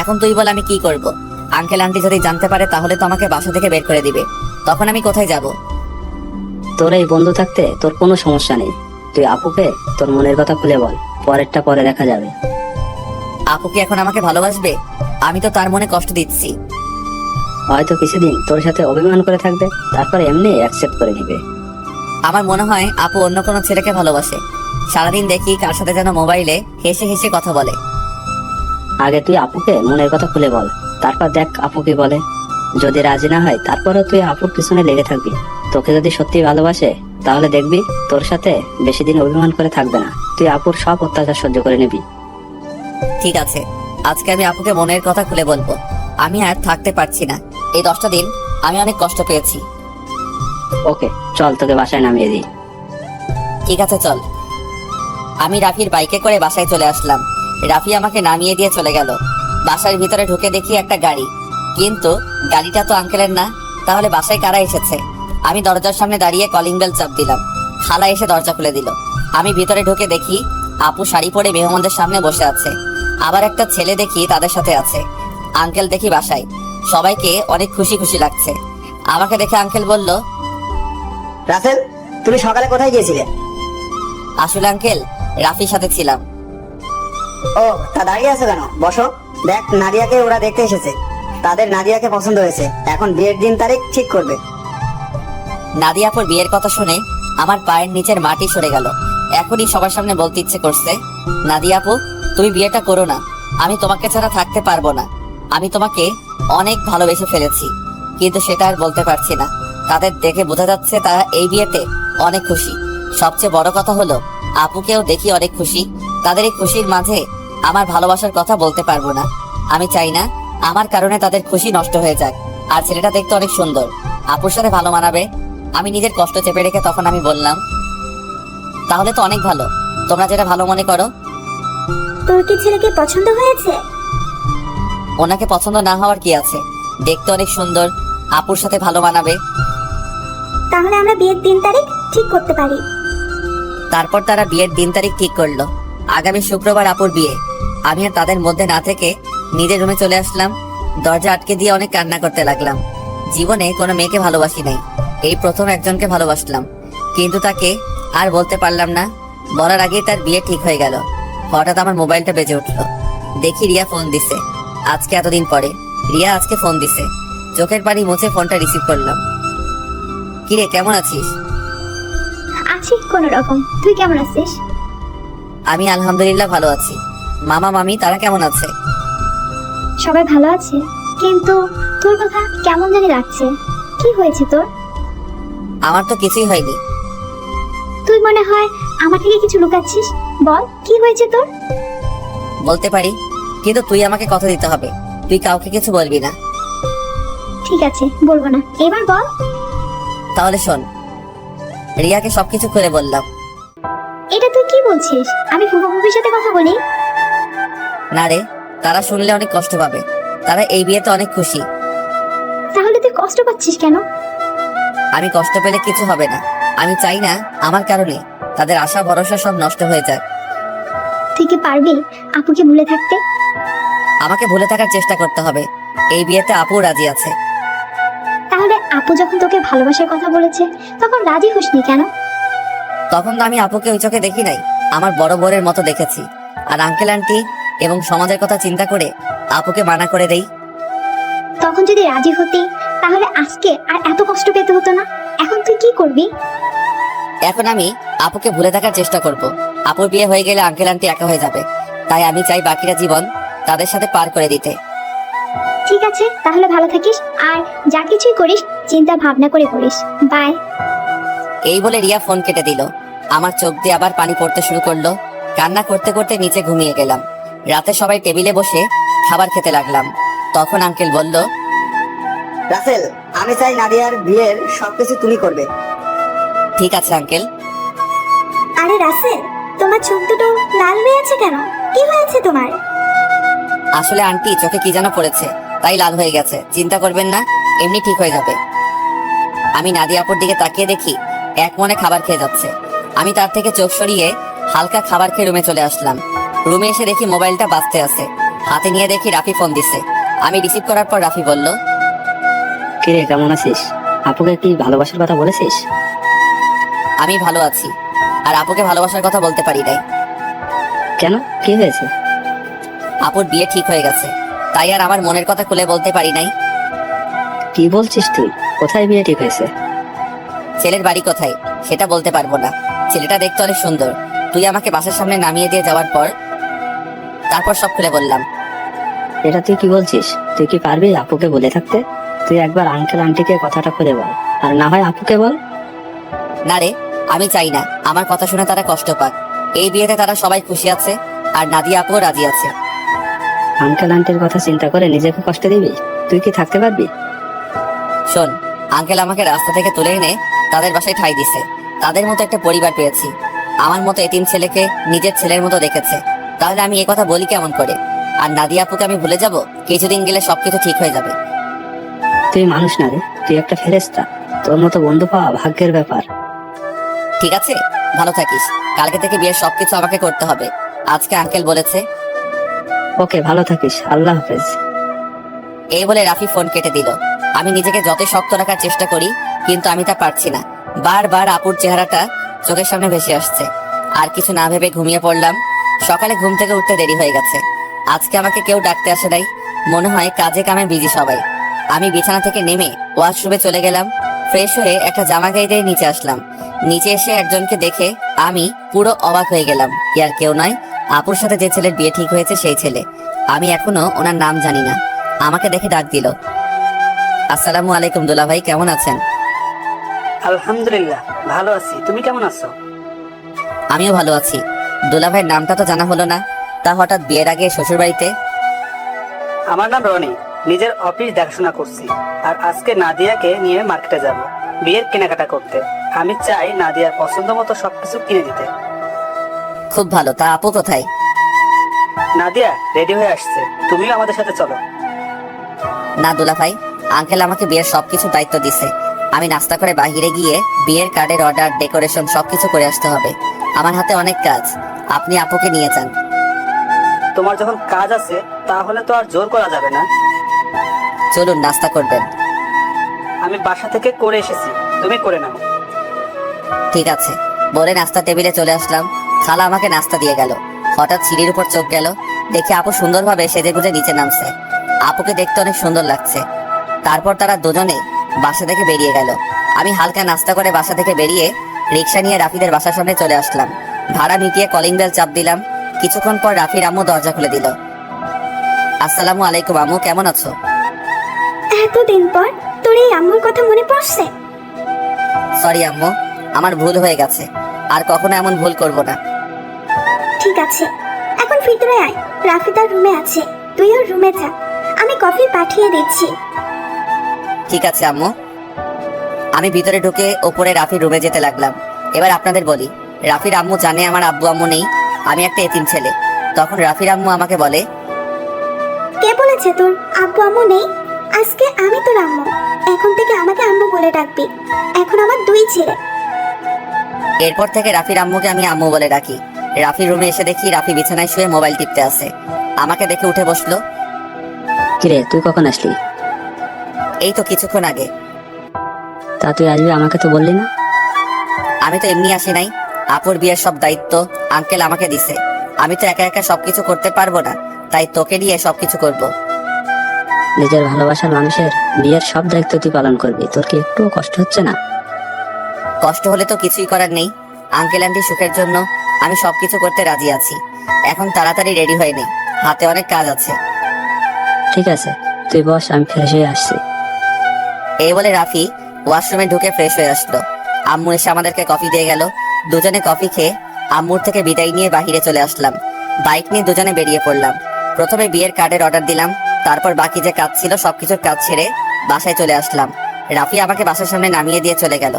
এখন তুই বল আমি কি করব? আঙ্কেল আন্টি যদি জানতে পারে তাহলে তো আমাকে বাসা থেকে বের করে দিবে। তখন আমি কোথায় যাব? তোর এই বন্ধু থাকতে তোর কোনো সমস্যা নেই। তুই আপুকে তোর মনের কথা খুলে বল, পরেরটা পরে দেখা যাবে। আপু কি এখন আমাকে ভালোবাসবে? আমি তো তার মনে কষ্ট দিচ্ছি। হয়তো কিছুদিন তোর সাথে অভিমান করে থাকবে, তারপরে এমনি অ্যাকসেপ্ট করে নিবে। আমার মনে হয় আপু অন্য কোনো ছেলেকে ভালোবাসে। সারাদিন দেখি কার সাথে যেন মোবাইলে হেসে হেসে কথা বলে। আগে তুই আপুকে মনের কথা খুলে বল, তারপর দেখ আপু কি বলে। যদি রাজি না হয় তারপরে তুই আপুর পিছনে লেগে থাকবি। তোকে যদি সত্যি ভালোবাসে তাহলে দেখবি তোর সাথে বেশি দিন অভিমান করে থাকবে না। তুই আপুর সব অত্যাচার সহ্য করে নিবি। ঠিক আছে, আজকে আমি আপুকে মনের কথা খুলে বলবো। আমি আর থাকতে পারছি না। এই 10টা দিন আমি অনেক কষ্ট পেয়েছি। ওকে চল, তোকে বাসায় নামিয়ে দিই। ঠিক আছে চল। আমি রাফির বাইকে করে বাসায় চলে আসলাম। রাফি আমাকে নামিয়ে দিয়ে চলে গেল। বাসার ভিতরে ঢুকে দেখি একটা গাড়ি, কিন্তু গাড়িটা তো আঙ্কেলের না। তাহলে বাসায় কারা এসেছে? আমি দরজার সামনে দাঁড়িয়ে কলিং বেল চাপ দিলাম। খালা এসে দরজা খুলে দিল। আমি ভিতরে ঢুকে দেখি আপু শাড়ি পরে মেহমানদের সামনে বসে আছে। আবার একটা ছেলে দেখি তাদের সাথে আছে। আঙ্কেল দেখি বাসায়। সবাইকে অনেক খুশি খুশি লাগছে। আমাকে দেখে আঙ্কেল বলল, রাসেল, তুমি সকালে কোথায় গিয়েছিলে? আসলে আঙ্কেল রাফির সাথে ছিলাম। ও, তা দাঁড়িয়ে আছো কেন? বসো। দেখ, নাদিয়াকে ওরা দেখতে এসেছে। তাদের নাদিয়াকে পছন্দ হয়েছে। এখন বিয়ের দিন তারিখ ঠিক করবে। নাদিয়াপুর বিয়ের কথা শুনে আমার পায়ের নিচের মাটি সরে গেল। এখনই সবার সামনে বলতে ইচ্ছে করছে, নাদিয়াপু তুমি বিয়েটা করো না। আমি তোমাকে ছাড়া থাকতে পারবো না। আমি তোমাকে অনেক ভালোবেসে ফেলেছি, কিন্তু সেটা আর বলতে পারছি না। তাদের দেখে বোঝা যাচ্ছে তারা এই বিয়েতে অনেক খুশি। সবচেয়ে বড় কথা হলো আপুকেও দেখি অনেক খুশি। তাদের এই খুশির মাঝে আমার ভালোবাসার কথা বলতে পারবো না। আমি চাই না আমার কারণে তাদের খুশি নষ্ট হয়ে যাক। আর ছেলেটা দেখতে অনেক সুন্দর, আপুর সাথে ভালো মানাবে। আমি নিজের কষ্ট চেপে রেখে তখন আমি বললাম, তাহলে তো অনেক ভালো, তোমরা যেটা ভালো মনে করো। তোর কি ছেলেকে পছন্দ হয়েছে? ওনাকে পছন্দ না হওয়ার কি আছে, দেখতে অনেক সুন্দর, আপুর সাথে ভালো মানাবে। তাহলে আমরা বিয়ের দিন তারিখ ঠিক করতে পারি। তারপর তারা বিয়ের দিন তারিখ ঠিক করলো। আগামী শুক্রবার আপুর বিয়ে। আমি আর তাদের মধ্যে না থেকে নিজের রুমে চলে আসলাম। দরজা আটকে দিয়ে অনেক কান্না করতে লাগলাম। জীবনে কোনো মেয়েকে ভালোবাসি নাই, এই প্রথম একজনকে ভালোবাসলাম, কিন্তু তাকে আর বলতে পারলাম না। বলার আগেই তার বিয়ে ঠিক হয়ে গেল। হঠাৎ আমার মোবাইলটা বেজে উঠলো। দেখি রিয়া ফোন দিছে। আজকে এতদিন পরে রিয়া আজকে ফোন দিছে। চোখের পানি মুছে ফোনটা রিসিভ করলাম। কিরে, কেমন আছিস? আছি কোন রকম, তুই কেমন আছিস? আমি আলহামদুলিল্লাহ ভালো আছি। মামা মামি তারা কেমন আছে? সবাই ভালো আছে, কিন্তু তোর কথা কেমন জানি লাগছে। কি হয়েছে তোর? আমার তো কিছুই হয়নি। তুই মনে হয় আমার থেকে কিছু লুকাচ্ছিস। বল, কি হয়েছে তোর? বলতে পারি, কিন্তু তুই আমাকে কথা দিতে হবে, তুই কাউকে কিছু বলবি না। ঠিক আছে, বলবো না, এবার বল। তাহলে শোন, রিয়াকে সবকিছু খুলে বললাম। এটা তুই কি বলছিস? আমি ফুফা ফুফির সাথে কথা বলি? না রে, তারা শুনলে অনেক কষ্ট পাবে। তারা এই বিয়েতে অনেক খুশি। তাহলে তুই কষ্ট পাচ্ছিস কেন? আমি কষ্ট পেলে কিছু হবে না। আমি চাই না আমার কারণে তাদের আশা ভরসা সব নষ্ট হয়ে যায়। তুই কি পারবি আপুকে ভুলে থাকতে? আমাকে ভুলে থাকার চেষ্টা করতে হবে। এই বিয়েতে আপু রাজি আছে। তাহলে আপু যখন তোকে ভালোবাসার কথা বলেছে তখন রাজি হসনি কেন? তখন তো আমি আপুকে ওই চোখে দেখি নাই, আমার বড় বোনের মতো দেখেছি। আর আঙ্কেল আন্টি এবং সমাজের কথা চিন্তা করে আপুকে মানা করে দেই। তখন যদি রাজি হতি তাহলে আজকে আর এত কষ্ট পেতে হতো না। এখন তুই কি করবি? এখন আমি আপুকে ভুলে থাকার চেষ্টা করব। আপুর বিয়ে হয়ে গেলে আঙ্কেল আন্টি একা হয়ে যাবে, তাই আমি চাই বাকিটা জীবন তাদের সাথে পার করে দিতে। ঠিক আছে, তাহলে ভালো থাকিস, আর যা কিছুই করিস চিন্তা ভাবনা করে করিস। বাই। এই বলে রিয়া ফোন কেটে দিল। আমার চোখ দিয়ে আবার পানি পড়তে শুরু করলো। কান্না করতে করতে নিচে ঘুমিয়ে গেলাম। রাতে সবাই টেবিলে বসে খাবার খেতে লাগলাম। তখন আঙ্কেল বলল, রাসেল, আমি চাই নাদিয়ার বিয়ের সবকিছু তুমি করবে। ঠিক আছে আঙ্কেল। আরে রাসেল, তোমার চোখ দুটো লাল হয়ে আছে কেন? কি হয়েছে তোমার? আসলে আন্টি চোখে কি যেন পড়েছে, তাই লাল হয়ে গেছে। চিন্তা করবেন না, এমনি ঠিক হয়ে যাবে। আমি নাদিয়া আপুর দিকে তাকিয়ে দেখি এক মনে খাবার খেয়ে যাচ্ছে। আমি তার থেকে চোখ সরিয়ে হালকা খাবার খেয়ে রুমে চলে আসলাম। রুমে এসে দেখি মোবাইলটা বাজতে আছে। হাতে নিয়ে দেখি রাফি ফোন দিছে। আমি রিসিভ করার পর রাফি বলল, কিরে, কেমন আছিস? আপুকে কি ভালোবাসার কথা বলেছিস? আমি ভালো আছি, আর আপুকে ভালোবাসার কথা বলতে পারি নাই। কেন, কি হয়েছে? আপুর বিয়ে ঠিক হয়ে গেছে, তাই আর আমার মনের কথা খুলে বলতে পারি নাই। কি বলছিস তুই? কোথায় বিয়ে ঠিক হয়েছে? ছেলের বাড়ি কোথায় সেটা বলতে পারবো না। ছেলেটা দেখতে অনেক সুন্দর। তুই আমাকে বাসার সামনে নামিয়ে দিয়ে যাওয়ার পর তারপর সব খুলে বললাম। এটা তুই কি বলছিস? তুই কি পারবি আপুকে বলে থাকতে? তুই একবার আঙ্কেল আন্টিকে কথাটা খুলে বল, আর না হয় আপুকে বল। না রে, আমি চাই না আমার কথা শুনে তারা কষ্ট পাক। এই বিয়েতে তারা সবাই খুশি আছে, আর নাদিয়া আপুও রাজি আছে। আঙ্কেল আন্টির কথা চিন্তা করে নিজেকে কষ্ট দিবি? তুই কি থাকতে পারবি? শোন, আঙ্কেল আমাকে রাস্তা থেকে তুলে এনে তাদের বাসায় ঠাঁই দিছে। তাদের মতো একটা পরিবার পেয়েছি। আমার মতো এতিম ছেলেকে নিজের ছেলের মতো দেখেছে। তাহলে আমি এ কথা বলি কেমন করে? আর নাদিয়া আপুকে আমি ভুলে যাব? কিছুদিন গেলে সবকিছু ঠিক হয়ে যাবে। তুই মানুষ না রে, তুই একটা ফেরেশতা। তোর মতো বন্ধু পাওয়া ভাগ্যের ব্যাপার। ঠিক আছে, ভালো থাকিস। কালকে থেকে বিয়ের সবকিছু আমাকে করতে হবে, আজকে আঙ্কেল বলেছে। ওকে, ভালো থাকিস, আল্লাহ হাফেজ। এই বলে রাফি ফোন কেটে দিল। আমি নিজেকে যতই শক্ত রাখার চেষ্টা করি, কিন্তু আমি তা পারছি না। বারবার আপুর চেহারাটা চোখের সামনে ভেসে আসছে। আর কিছু না ভেবে ঘুমিয়ে পড়লাম। সকালে ঘুম থেকে উঠতে দেরি হয়ে গেছে। আজকে আমাকে কেউ ডাকতে আসে নাই, মনে হয় কাজে কামে বিজি সবাই। আমি বিছানা থেকে নেমে ওয়াশরুমে চলে গেলাম। ফ্রেশ হয়ে একটা জামা গায়ে দিয়ে নিচে আসলাম। নিচে এসে একজনকে দেখে আমি পুরো অবাক হয়ে গেলাম। আর কেউ নয়, আপুর সাথে যে ছেলের বিয়ে ঠিক হয়েছে সেই ছেলে। আমি এখনো ওনার নাম জানি না। আমাকে দেখে ডাক দিল, আসসালামু আলাইকুম দুলা ভাই, কেমন আছেন? আলহামদুলিল্লাহ ভালো আছি, তুমি কেমন আছো? আমিও ভালো আছি। দুলা ভাইয়ের নামটা তো জানা হলো না, তা হঠাৎ বিয়ের আগে শ্বশুর বাড়িতে? আমার নাম রনি, নিজের অফিস দেখাশোনা করছি। আর আজকে নাদিয়াকে নিয়ে মার্কেটে যাব বিয়ের কেনাকাটা করতে। আমি চাই নাদিয়ার পছন্দ মতো সবকিছু কিনে দিতে। খুব ভালো, তা আপু কোথায়? নাদিয়া রেডি হয়ে আসছে, তুমিও আমাদের সাথে চলো। না দুলাভাই, আঙ্কেল আমাকে বিয়ের সবকিছু দায়িত্ব দিছে। আমি নাস্তা করে বাইরে গিয়ে বিয়ের কার্ডের অর্ডার, ডেকোরেশন সবকিছু করে আসতে হবে। আমার হাতে অনেক কাজ, আপনি আপুকে নিয়ে যান। তোমার যখন কাজ আছে তাহলে তো আর জোর করা যাবে না। চলুন, নাস্তা করবেন। আমি বাসা থেকে করে এসেছি, তুমি করে নাও। ঠিক আছে বলে নাস্তা টেবিলে চলে আসলাম। খালা আমাকে নাস্তা দিয়ে গেল। হঠাৎ সিঁড়ির উপর চোখ গেল, দেখি আপু সুন্দরভাবে সেজে গুজে নিচে নামছে। আপুকে দেখতে অনেক সুন্দর লাগছে। তারপর তারা দুজনে বাসা থেকে বেরিয়ে গেল। আমি হালকা নাস্তা করে বাসা থেকে বেরিয়ে রিক্সা নিয়ে রাফিদের বাসার সামনে চলে আসলাম। ভাড়া মিটিয়ে কলিং বেল চাপ দিলাম। কিছুক্ষণ পর রাফির আম্মু দরজা খুলে দিল। আসসালামু আলাইকুম আম্মু, কেমন আছো? এতদিন পর তোর এই আম্মুর কথা মনে পড়ছে? সরি আম্মু, আমার ভুল হয়ে গেছে, আর কখনো এমন ভুল করব না। ঠিক আছে, এখন ভিতরে আয়। রাফি তার রুমে আছে, তুই ওর রুমে যা। আমি কফি পাঠিয়ে দিচ্ছি। ঠিক আছে আম্মু। আমি ভিতরে ঢুকে ওপরে রাফির রুমে যেতে লাগলাম। এবার আপনাদের বলি, রাফির আম্মু জানে আমার আব্বু আম্মু নেই, আমি একটা এতিম ছেলে। তখন রাফির আম্মু আমাকে বলে, কে বলেছে তোর আব্বু আম্মু নেই? আজকে আমি তোর আম্মু, এখন থেকে আমাকে আম্মু বলে ডাকবি। এখন আমার দুই ছেলে। এরপর থেকে রাফির আম্মুকে আমি আম্মু বলে ডাকি। রাফির রুমে এসে দেখি রাফি বিছানায় শুয়ে মোবাইল টিপতে আছে। আমাকে দেখে উঠে বসলো। কিরে, তুই কখন আসলি? এই তো কিছুক্ষণ আগে। তা তুই আসবি, আমাকে তো বললি না। আমি তো এমনি আসি নাই, আপুর বিয়ের সব দায়িত্ব আঙ্কেল আমাকে দিছে। আমি তো একা একা সবকিছু করতে পারবো না, তাই তোকে নিয়ে সবকিছু করব। নিজের ভালোবাসার মানুষের বিয়ের সব দায়িত্ব তুই পালন করবি, তোর কি একটুও কষ্ট হচ্ছে না? কষ্ট হলে তো কিছুই করার নেই। আঙ্কেল আন্টি সুখের জন্য আমি সবকিছু করতে রাজি আছি। এখন তাড়াতাড়ি রেডি হয়ে নেই, হাতে অনেক কাজ আছে। ঠিক আছে, তুই বস, আমি ফ্রেশ হয়ে আসছি। এই বলে রাফি ওয়াশরুমে ঢুকে ফ্রেশ হয়ে আসলো। আম্মু এসে আমাদেরকে কফি দিয়ে গেল। দুজনে কফি খেয়ে আম্মুর থেকে বিদায় নিয়ে বাহিরে চলে আসলাম। বাইক নিয়ে দুজনে বেরিয়ে পড়লাম। প্রথমে বিয়ের কার্ডের অর্ডার দিলাম, তারপর বাকি যে কাজ ছিল সবকিছুর কাজ ছেড়ে বাসায় চলে আসলাম। রাফি আমাকে বাসার সামনে নামিয়ে দিয়ে চলে গেল।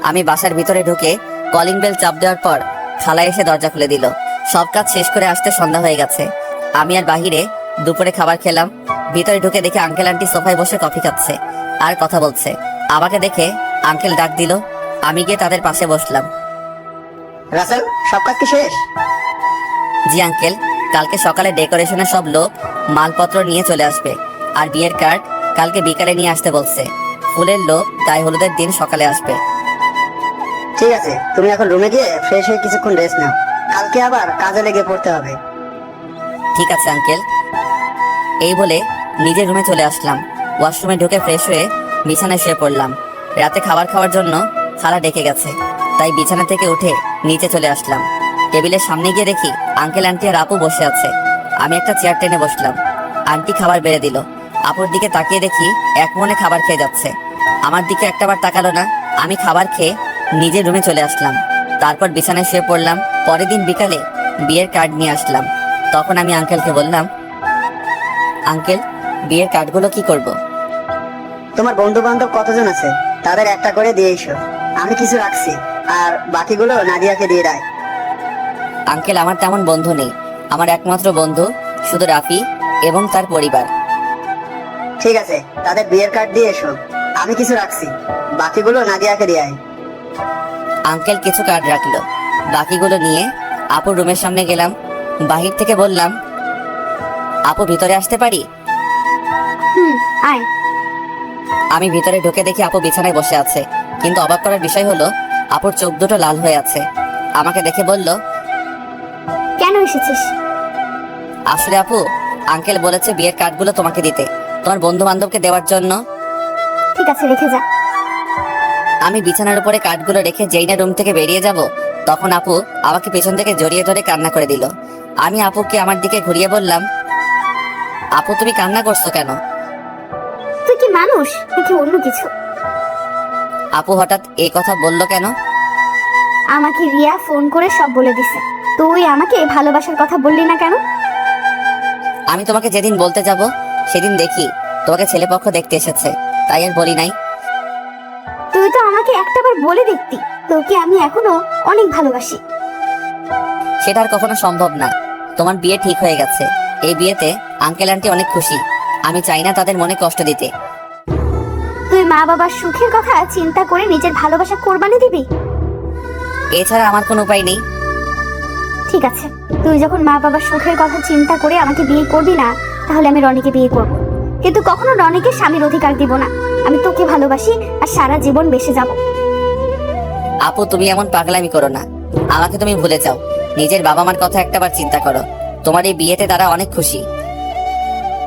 আমি বাসার ভিতরে ঢুকে কলিং বেল চাপ দেওয়ার পর খালা এসে দরজা খুলে দিল। সব কাজ শেষ করে আসতে সন্ধ্যা হয়ে গেছে। আমি আর বাহিরে দুপুরে খাবার খেলাম। ভিতরে ঢুকে দেখে আঙ্কেল আন্টি সোফায় বসে কফি খাচ্ছে আর কথা বলছে। আমাকে দেখে আঙ্কেল ডাক দিল। আমি গিয়ে তাদের পাশে বসলাম। রাসেল, সব কাজ কি শেষ? জি আঙ্কেল, কালকে সকালে ডেকোরেশনের সব লোক মালপত্র নিয়ে চলে আসবে, আর বিয়ের কার্ড কালকে বিকালে নিয়ে আসতে বলছে। ফুলের লোক গায়ে হলুদের দিন সকালে আসবে। ঠিক আছে, তুমি এখন রুমে গিয়ে ফ্রেশ হয়ে কিছুক্ষণ রেস্ট নাও, কালকে আবার কাজে লেগে পড়তে হবে। ঠিক আছে আঙ্কেল। এই বলে নিজের রুমে চলে আসলাম। ওয়াশরুমে ঢুকে ফ্রেশ হয়ে বিছানায় শুয়ে পড়লাম। রাতে খাবার খাওয়ার জন্য খালা ডেকে গেছে, তাই বিছানা থেকে উঠে নিচে চলে আসলাম। টেবিলের সামনে গিয়ে দেখি আঙ্কেল আন্টি আর আপু বসে আছে। আমি একটা চেয়ার টেনে বসলাম। আন্টি খাবার বেড়ে দিল। আপুর দিকে তাকিয়ে দেখি এক মনে খাবার খেয়ে যাচ্ছে। আমার দিকে একটাবার তাকালো না। আমি খাবার খেয়ে নিজের রুমে চলে আসলাম। তারপর বিছানায় শুয়ে পড়লাম। পরের দিন বিকালে বিয়ের কার্ড নিয়ে আসলাম। তখন আমি আঙ্কেলকে বললাম, আঙ্কেল বিয়ের কার্ডগুলো কি করব? তোমার বন্ধু বান্ধব কতজন আছে তাদের একটা করে দিয়ে এসো, আমি কিছু রাখছি, আর বাকিগুলো নাদিয়াকে দিয়ে দেয়। আঙ্কেল আমার তেমন বন্ধু নেই, আমার একমাত্র বন্ধু শুধু রাফি এবং তার পরিবার। ঠিক আছে, তাদের বিয়ের কার্ড দিয়ে এসো, আমি কিছু রাখছি, বাকিগুলো নাদিয়াকে দিয়ে আয়। আঙ্কেল কিছু কার্ড রাখলো। বাকিগুলো নিয়ে আপুর রুমের সামনে গেলাম। বাহির থেকে বললাম, আপু ভিতরে আসতে পারি? আয়। আমি ভিতরে ঢুকে দেখি আপু বিছানায় বসে আছে, কিন্তু অবাক করার বিষয় হলো আপুর চোখ দুটো লাল হয়ে আছে। আমাকে দেখে বলল, কেন এসেছিস? আসলে আপু, আঙ্কেল বলেছে বিয়ের কার্ডগুলো তোমাকে দিতে, তোমার বন্ধু বান্ধবকে দেওয়ার জন্য। ঠিক আছে, রেখে যা। আমি বিছানার উপরে কার্ডগুলো রেখে যেই না রুম থেকে বেরিয়ে যাব, তখন আপু আমাকে পেছন থেকে জড়িয়ে ধরে কান্না করে দিল। আমি আপুকে আমার দিকে ঘুরিয়ে বললাম, আপু তুমি কান্না করছো কেন? তুই কি মানুষ নাকি অন্য কিছু? আপু হঠাৎ এই কথা বললো কেন? আমাকে রিয়া ফোন করে সব বলে দিছে। তুই আমাকে ভালোবাসার কথা বললি না কেন? আমি তোমাকে যেদিন বলতে যাব সেদিন দেখি তোমাকে ছেলেপক্ষ দেখতে এসেছে, তাই আর বলি নাই। তুই তো আমাকে একটাবার বলে দেখতি তোকে আমি এখনো অনেক ভালোবাসি। সেটা আর কখনো সম্ভব না। তোমার বিয়ে ঠিক হয়ে গেছে। এই বিয়েতে আঙ্কেল আন্টি অনেক খুশি। আমি চাই না তাদের মনে কষ্ট দিতে। তুই মা বাবার সুখের কথা চিন্তা করে নিজের ভালোবাসা কোরবানি দিবি? এছাড়া আমার কোনো উপায় নেই। ঠিক আছে, তুই যখন মা বাবার সুখের কথা চিন্তা করে আমাকে বিয়ে করবি না, তাহলে আমি রনিকে বিয়ে করব। কিন্তু কখনো রনিকে স্বামীর অধিকার দিব না। আমি তোকে ভালোবাসি আর সারা জীবন বেঁচে যাব। আপু, তুমি এমন পাগলামি করো না। আমাকে তুমি ভুলে যাও। নিজের বাবা মার কথা একটাবার চিন্তা করো। তোমার এই বিয়েতে তারা অনেক খুশি।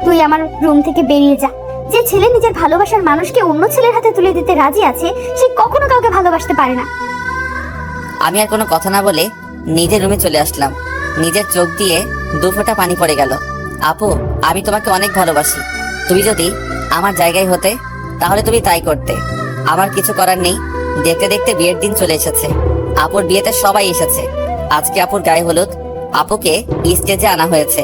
তুই আমার রুম থেকে বেরিয়ে যা। যে ছেলে নিজের ভালোবাসার মানুষকে অন্য ছেলের হাতে তুলে দিতে রাজি আছে, সে কখনো কাউকে ভালোবাসতে পারে না। আমি আর কোনো কথা না বলে নিজের রুমে চলে আসলাম। নিজের চোখ দিয়ে 2 ফোঁটা পানি পড়ে গেল। আপু, আমি তোমাকে অনেক ভালোবাসি। তুমি যদি আমার জায়গায় হতে, তাহলে তুমি তাই করতে। আমার কিছু করার নেই। দেখতে দেখতে বিয়ের দিন চলে এসেছে। আপুর বিয়েতে সবাই এসেছে। আজকে আপুর গায়ে হলুদ। আপুকে স্টেজে আনা হয়েছে।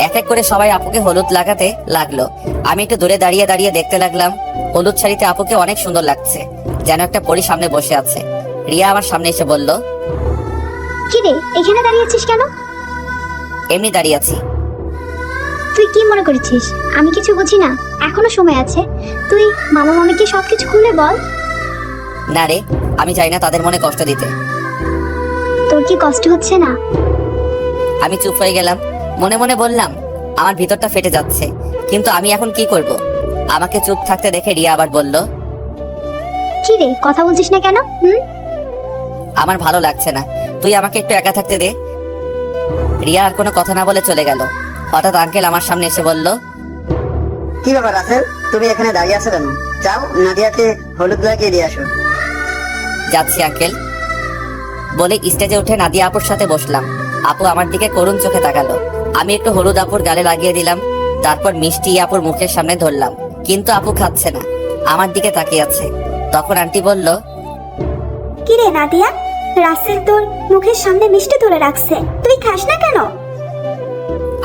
এক এক করে সবাই আপুকে হলুদ লাগাতে লাগলো। আমি একটু দূরে দাঁড়িয়ে দাঁড়িয়ে দেখতে লাগলাম। হলুদ শাড়িতে আপুকে অনেক সুন্দর লাগছে, যেন একটা পরী সামনে বসে আছে। রিয়া আমার সামনে এসে বলল, কি রে, এখানে দাঁড়িয়েছিস কেন? এমনি দাঁড়িয়ে আছি। তুই কি মনে করেছিস আমি কিছু বুঝি না? এখনো সময় আছে। তুই মামা মামিকে সবকিছু খুলে বল। না রে, আমি চাই না তাদের মনে কষ্ট দিতে। তোর কি কষ্ট হচ্ছে না? আমি চুপ হয়ে গেলাম। মনে মনে বললাম, আমার ভিতরটা ফেটে যাচ্ছে, কিন্তু আমি এখন কি করব? আমাকে চুপ থাকতে দেখে রিয়া আবার বলল, কি রে, কথা বলছিস না কেন? আমার ভালো লাগছে না, তুই আমাকে একটু একা থাকতে দে। রিয়া আর কোনো কথা না বলে চলে গেল। হঠাৎ আঙ্কেল আমার সামনে এসে বলল, কি ব্যাপার রাসেল, তুমি এখানে দাঁড়িয়ে আছো কেন? যাও নাদিয়াকে হলুদ লাগিয়ে দিয়ে আসো। যাচ্ছি আঙ্কেল বলে স্টেজে উঠে নাদিয়া আপুর সাথে বসলাম। আপু আমার দিকে করুণ চোখে তাকালো। আমি একটু হলুদ আপুর গালে লাগিয়ে দিলাম। তারপর মিষ্টি আপুর মুখের সামনে ধরলাম, কিন্তু আপু খাচ্ছে না, আমার দিকে তাকিয়ে আছে। তখন আন্টি বলল, কি রে নাদিয়া, রাসেল তোর মুখের সামনে মিষ্টি তুলে রাখছে, তুই খাস না কেন?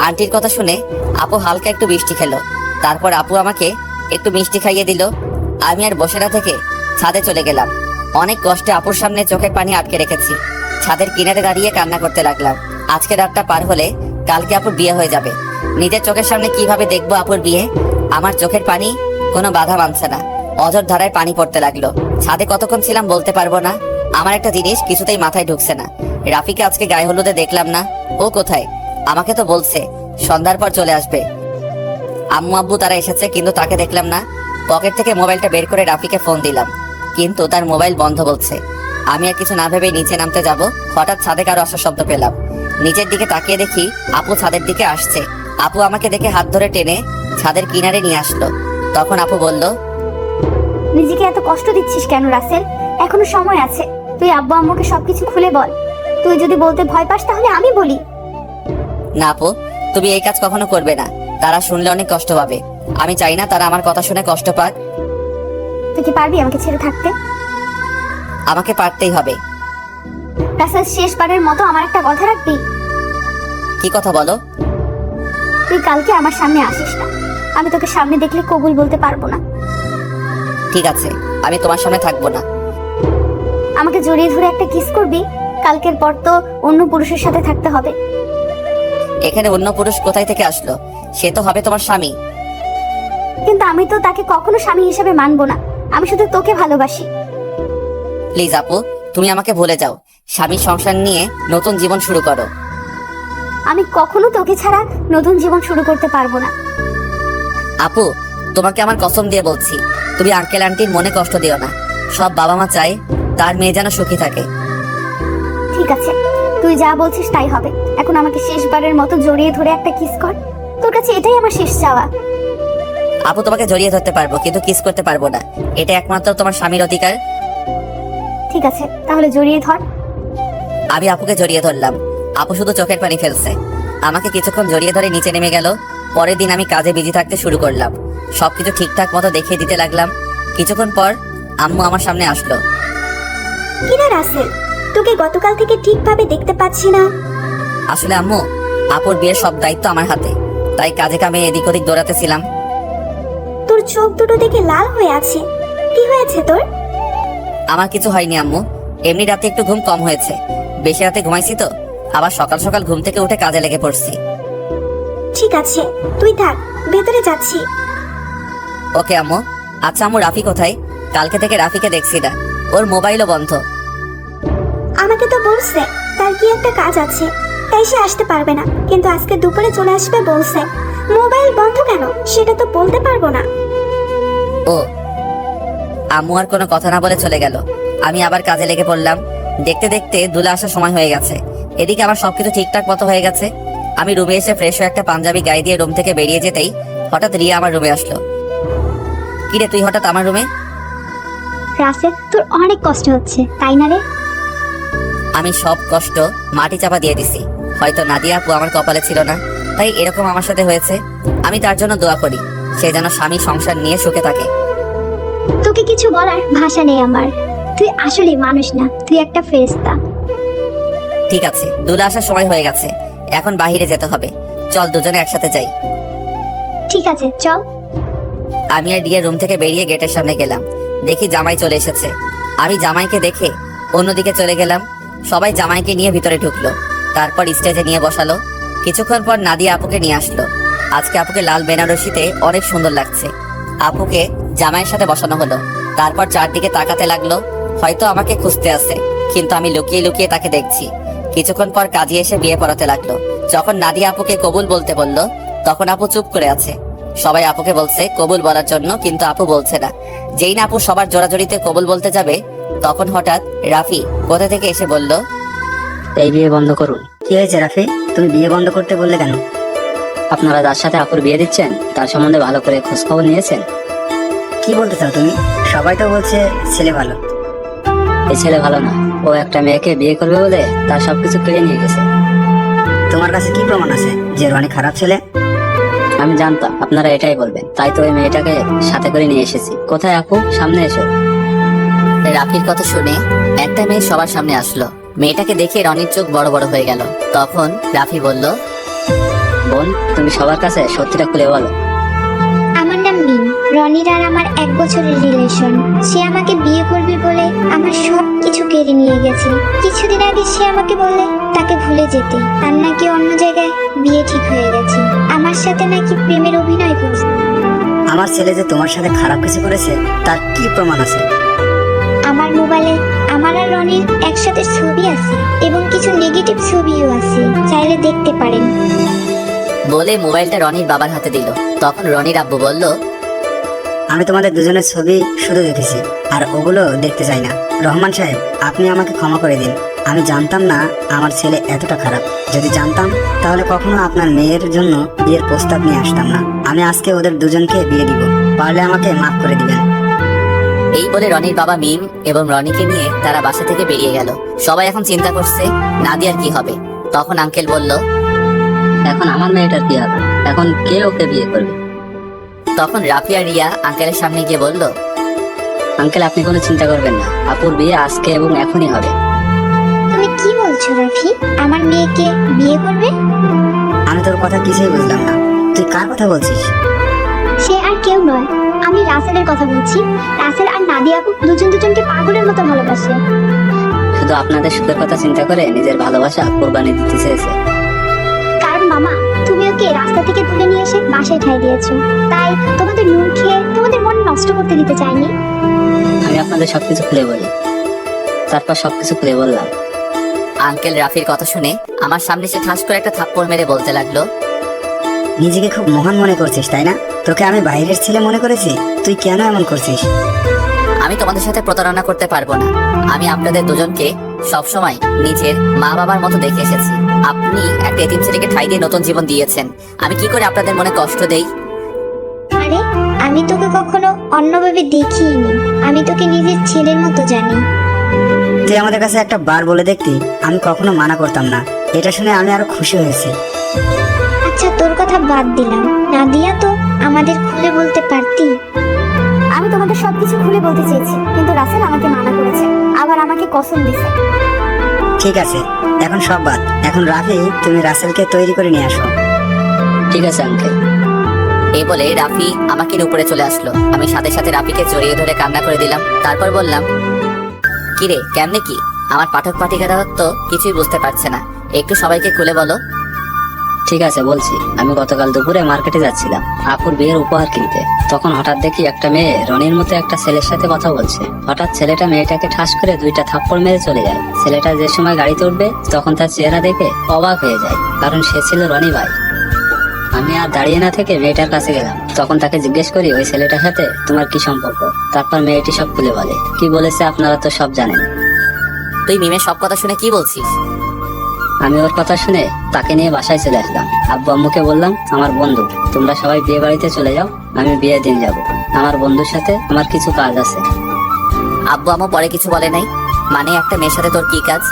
আন্টির কথা শুনে আপু হালকা একটু মিষ্টি খেলো। তারপর আপু আমাকে একটু মিষ্টি খাইয়ে দিল। আমি আর বসে না থেকে ছাদে চলে গেলাম। অনেক কষ্টে আপুর সামনে চোখের পানি আটকে রেখেছি। ছাদের কিনারে দাঁড়িয়ে কান্না করতে লাগলাম। আজকে রাতটা পার হলে কালকে আপুর বিয়ে হয়ে যাবে। নিজের চোখের সামনে কিভাবে দেখবো আপুর বিয়ে? আমার চোখের পানি কোনো বাধা মানছে না। অঝর ধারায় পানি পড়তে লাগলো। ছাদে কতক্ষণ ছিলাম বলতে পারবো না। আমার একটা জিনিস কিছুতেই মাথায় ঢুকছে না। রাফিকে আজকে গায়ে হলুদে দেখলাম না। ও কোথায়? আমাকে তো বলছে সন্ধ্যার পর চলে আসবে। আম্মু আব্বু তারা এসেছে, কিন্তু তাকে দেখলাম না। পকেট থেকে মোবাইলটা বের করে রাফিকে ফোন দিলাম, কিন্তু তার মোবাইল বন্ধ বলছে। আমি আর কিছু না ভেবে নিচে নামতে যাব, হঠাৎ ছাদে কারো আসার শব্দ পেলাম। নিচের দিকে তাকিয়ে দেখি আপু ছাদের দিকে আসছে। আপু আমাকে দেখে হাত ধরে টেনে ছাদের কিনারে নিয়ে আসলো। তখন আপু বলল, নিজেকে এত কষ্ট দিচ্ছিস কেন রাসেল? এখনো সময় আছে। তুই আব্বু আম্মুকে সবকিছু খুলে বল। তুই যদি বলতে ভয় পাস তাহলে আমি বলি। না আপু, তুমি এই কাজ কখনো করবে না। তারা শুনলে অনেক কষ্ট পাবে। আমি চাই না তারা আমার কথা শুনে কষ্ট পাক। তুই কি পারবি আমাকে ছেড়ে থাকতে? আমাকে পারতেই হবে। রাসেল, শেষবারের মতো আমার একটা কথা রাখবি? কি কথা বলো? তুই কালকে আমার সামনে আসিস না। আমি তোকে সামনে দেখলে কবুল বলতে পারবো না। ঠিক আছে, আমি তোমার সামনে থাকবো না। আমাকে জড়িয়ে ধরে একটা কিস করবি? কালকের পর তো অন্য পুরুষের সাথে থাকতে হবে। এখানে অন্য পুরুষ কোথায় থেকে আসলো? সে তো হবে তোমার স্বামী। কিন্তু আমি তো তাকে কখনো স্বামী হিসেবে মানবো না। আমি শুধু তোকে ভালোবাসি। প্লিজ আপু, তুমি আমাকে ভুলে যাও। স্বামী সংসার নিয়ে নতুন জীবন শুরু করো। আমি কখনো তোকে ছাড়া নতুন জীবন শুরু করতে পারবো না। আপু, তোমাকে আমার কসম দিয়ে বলছি, তুমি আঙ্কেল আন্টির মনে কষ্ট দিও না। সব বাবা মা চায় তার মেয়ে যেন সুখী থাকে। ঠিক আছে, তুই যা বলছিস তাই হবে। এখন আমাকে শেষবারের মতো জড়িয়ে ধরে একটা কিস কর। তোর কাছে এটাই আমার শেষ চাওয়া। আপু, তোমাকে জড়িয়ে ধরতে পারবো, কিন্তু কিস করতে পারবো না। এটা একমাত্র তোমার স্বামীর অধিকার। ঠিক আছে, তাহলে জড়িয়ে ধর। আমি আপুকে জড়িয়ে ধরলাম। আপু শুধু চোখের পানি ফেলছে। আমাকে কিছুক্ষণ জড়িয়ে ধরে নিচে নেমে গেল। পরের দিন আমি কাজে বিজি থাকতে শুরু করলাম। সবকিছু ঠিকঠাক মতো দেখিয়ে দিতে লাগলাম। কিছুক্ষণ পর আম্মু আমার সামনে আসলো। কিরা রাসেল, তোকে গতকাল থেকে ঠিকভাবে দেখতে পাচ্ছি না। আসলে আম্মু, আপুর বিয়ের সব দায়িত্ব আমার হাতে, তাই কাজে কামে এদিক ওদিক দৌড়াতেছিলাম। তোর চোখ দুটো দেখে লাল হয়ে আছে, কি হয়েছে তোর? আমার কিছু হয়নি আম্মু, এমনি রাতে একটু ঘুম কম হয়েছে। বেশি রাতে ঘুমাইছি তো, আবার সকাল সকাল ঘুম থেকে উঠে কাজে লেগে পড়ছি। ঠিক আছে, তুই থাক, ভেতরে যাচ্ছি। ওকে আম্মু। আচ্ছা আম্মু, রাফি কোথায়? কালকে থেকে রাফিকে দেখছি না, ওর মোবাইলও বন্ধ। আমাকে তো বলছে তার কি একটা কাজ আছে, তাই সে আসতে পারবে না, কিন্তু আজকে দুপুরে চলে আসবে বলছে। মোবাইল বন্ধ কেন সেটা তো বলতে পারবো না। ও, আম্মু আর কোনো কথা না বলে চলে গেল। আমি আবার কাজে লেগে পড়লাম। দেখতে দেখতে দুলা আসার সময় হয়ে গেছে। এদিকে আমার সবকিছু ঠিকঠাক মতো হয়ে গেছে। আমি রুমে এসে ফ্রেশ হয়ে একটা পাঞ্জাবি গায়ে দিয়ে রুম থেকে বেরিয়ে যেতেই হঠাৎ রিয়া আমার রুমে আসলো। কিরে, তুই হঠাৎ আমার রুমে? রাসেল, তোর অনেক কষ্ট হচ্ছে তাই না রে? আমি সব কষ্ট মাটি চাপা দিয়ে দিছি। হয়তো নাদিয়া আপু আমার কপালে ছিল না, তাই এরকম আমার সাথে হয়েছে। আমি তার জন্য দোয়া করি, সে যেন স্বামী সংসার নিয়ে সুখে থাকে। তোকে কিছু বলার ভাষা নেই আমার। তুই আসলে মানুষ না, তুই একটা ফেরেশতা। ঠিক আছে, দুলা আসার সময় হয়ে গেছে, এখন বাহিরে যেতে হবে। চল দুজনে একসাথে যাই। ঠিক আছে, চল। আমি আর রিয়া রুম থেকে বেরিয়ে গেটের সামনে গেলাম। দেখি জামাই চলে এসেছে। আমি জামাইকে দেখে অন্যদিকে চলে গেলাম। সবাই জামাইকে নিয়ে ভিতরে ঢুকলো, তারপর স্টেজে নিয়ে বসালো। কিছুক্ষণ পর নাদিয়া আপুকে নিয়ে আসলো। আজকে আপুকে লাল বেনারসিতে অনেক সুন্দর লাগছে। আপুকে জামাইয়ের সাথে বসানো হলো। তারপর চারদিকে তাকাতে লাগলো, হয়তো আমাকে খুঁজতে আসে, কিন্তু আমি লুকিয়ে লুকিয়ে তাকে দেখছি। কিছুক্ষণ পর কাজী এসে বিয়ে পড়াতে লাগলো। যখন নাদিয়া আপুকে কবুল বলতে বলল, তখন আপু চুপ করে আছে। সবাই আপুকে বলছে কবুল বলার জন্য, কিন্তু আপু বলছে না। যেই না আপু সবার জোরাজোরিতে কবুল বলতে যাবে, তখন হঠাৎ রাফি কোথা থেকে এসে বলল, এই বিয়ে বন্ধ করুন। কি হয়েছে রাফি, তুমি বিয়ে বন্ধ করতে বললে কেন? আপনারা যার সাথে আপুর বিয়ে দিচ্ছেন তার সম্বন্ধে ভালো করে খোঁজ খবর নিয়েছেন? কি বলতে চাও তুমি? সবাই তো বলছে ছেলে ভালো। এই ছেলে ভালো না, ও একটা মেয়েকে বিয়ে করবে বলে তার সবকিছু কেড়ে নিয়ে গেছে। তোমার কাছে কি প্রমাণ আছে যে রনি খারাপ ছেলে? আমি জানতাম আপনারা এটাই বলবেন, তাই তো ওই মেয়েটাকে সাথে করে নিয়ে এসেছি। কোথায় আপু, সামনে এসো। রাফির কথা শুনে একটা মেয়ে সবার সামনে আসলো। মেয়েটাকে দেখে রনির চোখ বড় বড় হয়ে গেল। তখন রাফি বলল, বোন, তুমি সবার কাছে সত্যিটা খুলে বলো। আমার নাম মিম। রনির আর আমার 1 বছরের রিলেশন। সে আমাকে বিয়ে করবে বলে আমার সব কিছু কেড়ে নিয়ে গেছে। কিছুদিন আগে সে আমাকে বললে তাকে ভুলে যেতে, আর নাকি অন্য জায়গায় বিয়ে ঠিক হয়ে গেছে। আমার সাথে নাকি প্রেমের অভিনয় করছে। আমার ছেলে যে তোমার সাথে খারাপ কিছু করেছে তার কি প্রমাণ আছে? আমার মোবাইলে আমার আর রনির একসাথে ছবি আছে এবং কিছু নেগেটিভ ছবিও আছে, চাইলে দেখতে পারেন। বলে মোবাইলটা রনির বাবার হাতে দিল। তখন রনির আব্বু বলল, আমি তোমাদের দুজনের ছবি শুধু দেখেছি, আর ওগুলো দেখতে চাই না। রহমান সাহেব, আপনি আমাকে ক্ষমা করে দিন। আমি জানতাম না আমার ছেলে এতটা খারাপ। যদি জানতাম তাহলে কখনো আপনার মেয়ের জন্য বিয়ের প্রস্তাব নিয়ে আসতাম না। আমি আজকে ওদের দুজনকে বিয়ে দিব, পারলে আমাকে মাফ করে দিবেন। এই বলে রনির বাবা মিম এবং রনিকে নিয়ে তারা বাসা থেকে বেরিয়ে গেল। সবাই এখন চিন্তা করছে নাদিয়ার কি হবে। তখন আঙ্কেল বলল, এখন আমার মেয়েটার কি হবে? এখন কে ওকে বিয়ে করবে? তখন রাফি আর রিয়া আঙ্কেলের সামনে গিয়ে বলল, আঙ্কেল, আপনি কোনো চিন্তা করবেন না, আপুর বিয়ে আজকে এবং এখনই হবে। তুমি কি বলছো রাফি? আমার মেয়েকে বিয়ে করবে? আমি তোর কথা কিছুই বুঝলাম না, তুই কার কথা বলছিস? সে আর কেউ নয়, আমি রাসেলের কথা বলছি। রাসেল আর নাদিয়া আপু দুজনকে পাগলের মতো ভালোবাসে। শুধু আপনাদের সুখের কথা চিন্তা করে নিজের ভালোবাসা কোরবানি দিতে চেয়েছে। কারণ মামা, তুমি ওকে রাস্তা থেকে তুলে নিয়ে এসে বাসায় ঠাই দিয়েছো, তাই তোমাদের নুন খেয়ে তোমাদের মন নষ্ট করতে দিতে চাইনি। আমি আপনাদের সবকিছু খুলে বলি। তারপর সবকিছু খুলে বললাম। আঙ্কেল রাফির কথা শুনে আমার সামনে সে ঠাস করে একটা থাপ্পড় মেরে বলতে লাগলো, নিজেকে খুব মহান মনে করছিস তাই না? তোকে আমি বাইরের ছেলে মনে করেছি? তুই কেন এমন করছিস? আমি তোমাদের সাথে প্রতারণা করতে পারবো না। আমি আপনাদের দুজনকে সবসময় নিজের মা বাবার মতো দেখে এসেছি। আপনি একটা এতিম ছেলেকে ঠাঁই দিয়ে নতুন জীবন দিয়েছেন। আমি কি করে আপনাদের মনে কষ্ট দেই? আরে, আমি তোকে কখনো অন্যভাবে দেখিনি। আমি তোকে নিজের ছেলের মতো জানি। তুই আমাদের কাছে একটা বার বলে দেখতি, আমি কখনো মানা করতাম না। এটা শুনে আমি আরো খুশি হয়েছি। আচ্ছা, তোর কথা বাদ দিলাম। নাদিয়া তো আমাদের খুলে বলতে পারতি। আমি তোমাদের সবকিছু খুলে বলতে চেয়েছি, কিন্তু রাসেল আমাকে মানা করেছে, আবার আমাকে কসম দিছে। ঠিক আছে, এখন সব বাদ। এখন রাফি, তুমি রাসেলকে তৈরি করে নিয়ে আসো। ঠিক আছে আঙ্কেল। এই বলে রাফি আমাকে নিয়ে উপরে চলে আসলো। আমি সাথে সাথে রাফিকে জড়িয়ে ধরে কান্না করে দিলাম। তারপর বললাম, কিরে কেমনে কি? আমার পাঠক পাঠিকারা তো কিছুই বুঝতে পারছে না। একটু সবাইকে খুলে বলো। ঠিক আছে বলছি। আমি গতকাল দুপুরে মার্কেটে যাচ্ছিলাম আপুর বিয়ের উপহার কিনতে। তখন হঠাৎ দেখি একটা মেয়ে রনির মতো একটা ছেলের সাথে কথা বলছে। হঠাৎ ছেলেটা মেয়েটাকে ঠাস করে 2টা থাপ্পড় মেরে চলে যায়। ছেলেটা যে সময় গাড়িতে উঠবে তখন তার চেহারা দেখে অবাক হয়ে যায়, কারণ সে ছিল রনি ভাই। আমি আর দাঁড়িয়ে না থেকে মেয়েটার কাছে গেলাম। তখন তাকে জিজ্ঞেস করি ওই ছেলেটার সাথে তোমার কি সম্পর্ক। তারপর মেয়েটি সব খুলে বলে। কি বলেছে আপনারা তো সব জানেন। তুই মিমের সব কথা শুনে কি বলছিস? আমি ওর কথা শুনে তাকে নিয়ে বাসায় চলে আসলাম। আব্বু আম্মুকে বললাম আমার বন্ধু, তোমরা সবাই বিয়ে বাড়িতে চলে যাও, আমি বিয়ের দিন যাব। আমার বন্ধুর সাথে আমার কিছু কাজ আছে। আব্বু আম্মু পরে কিছু বলে নাই? মানে একটা মেয়ের সাথে তোর কি কাজ?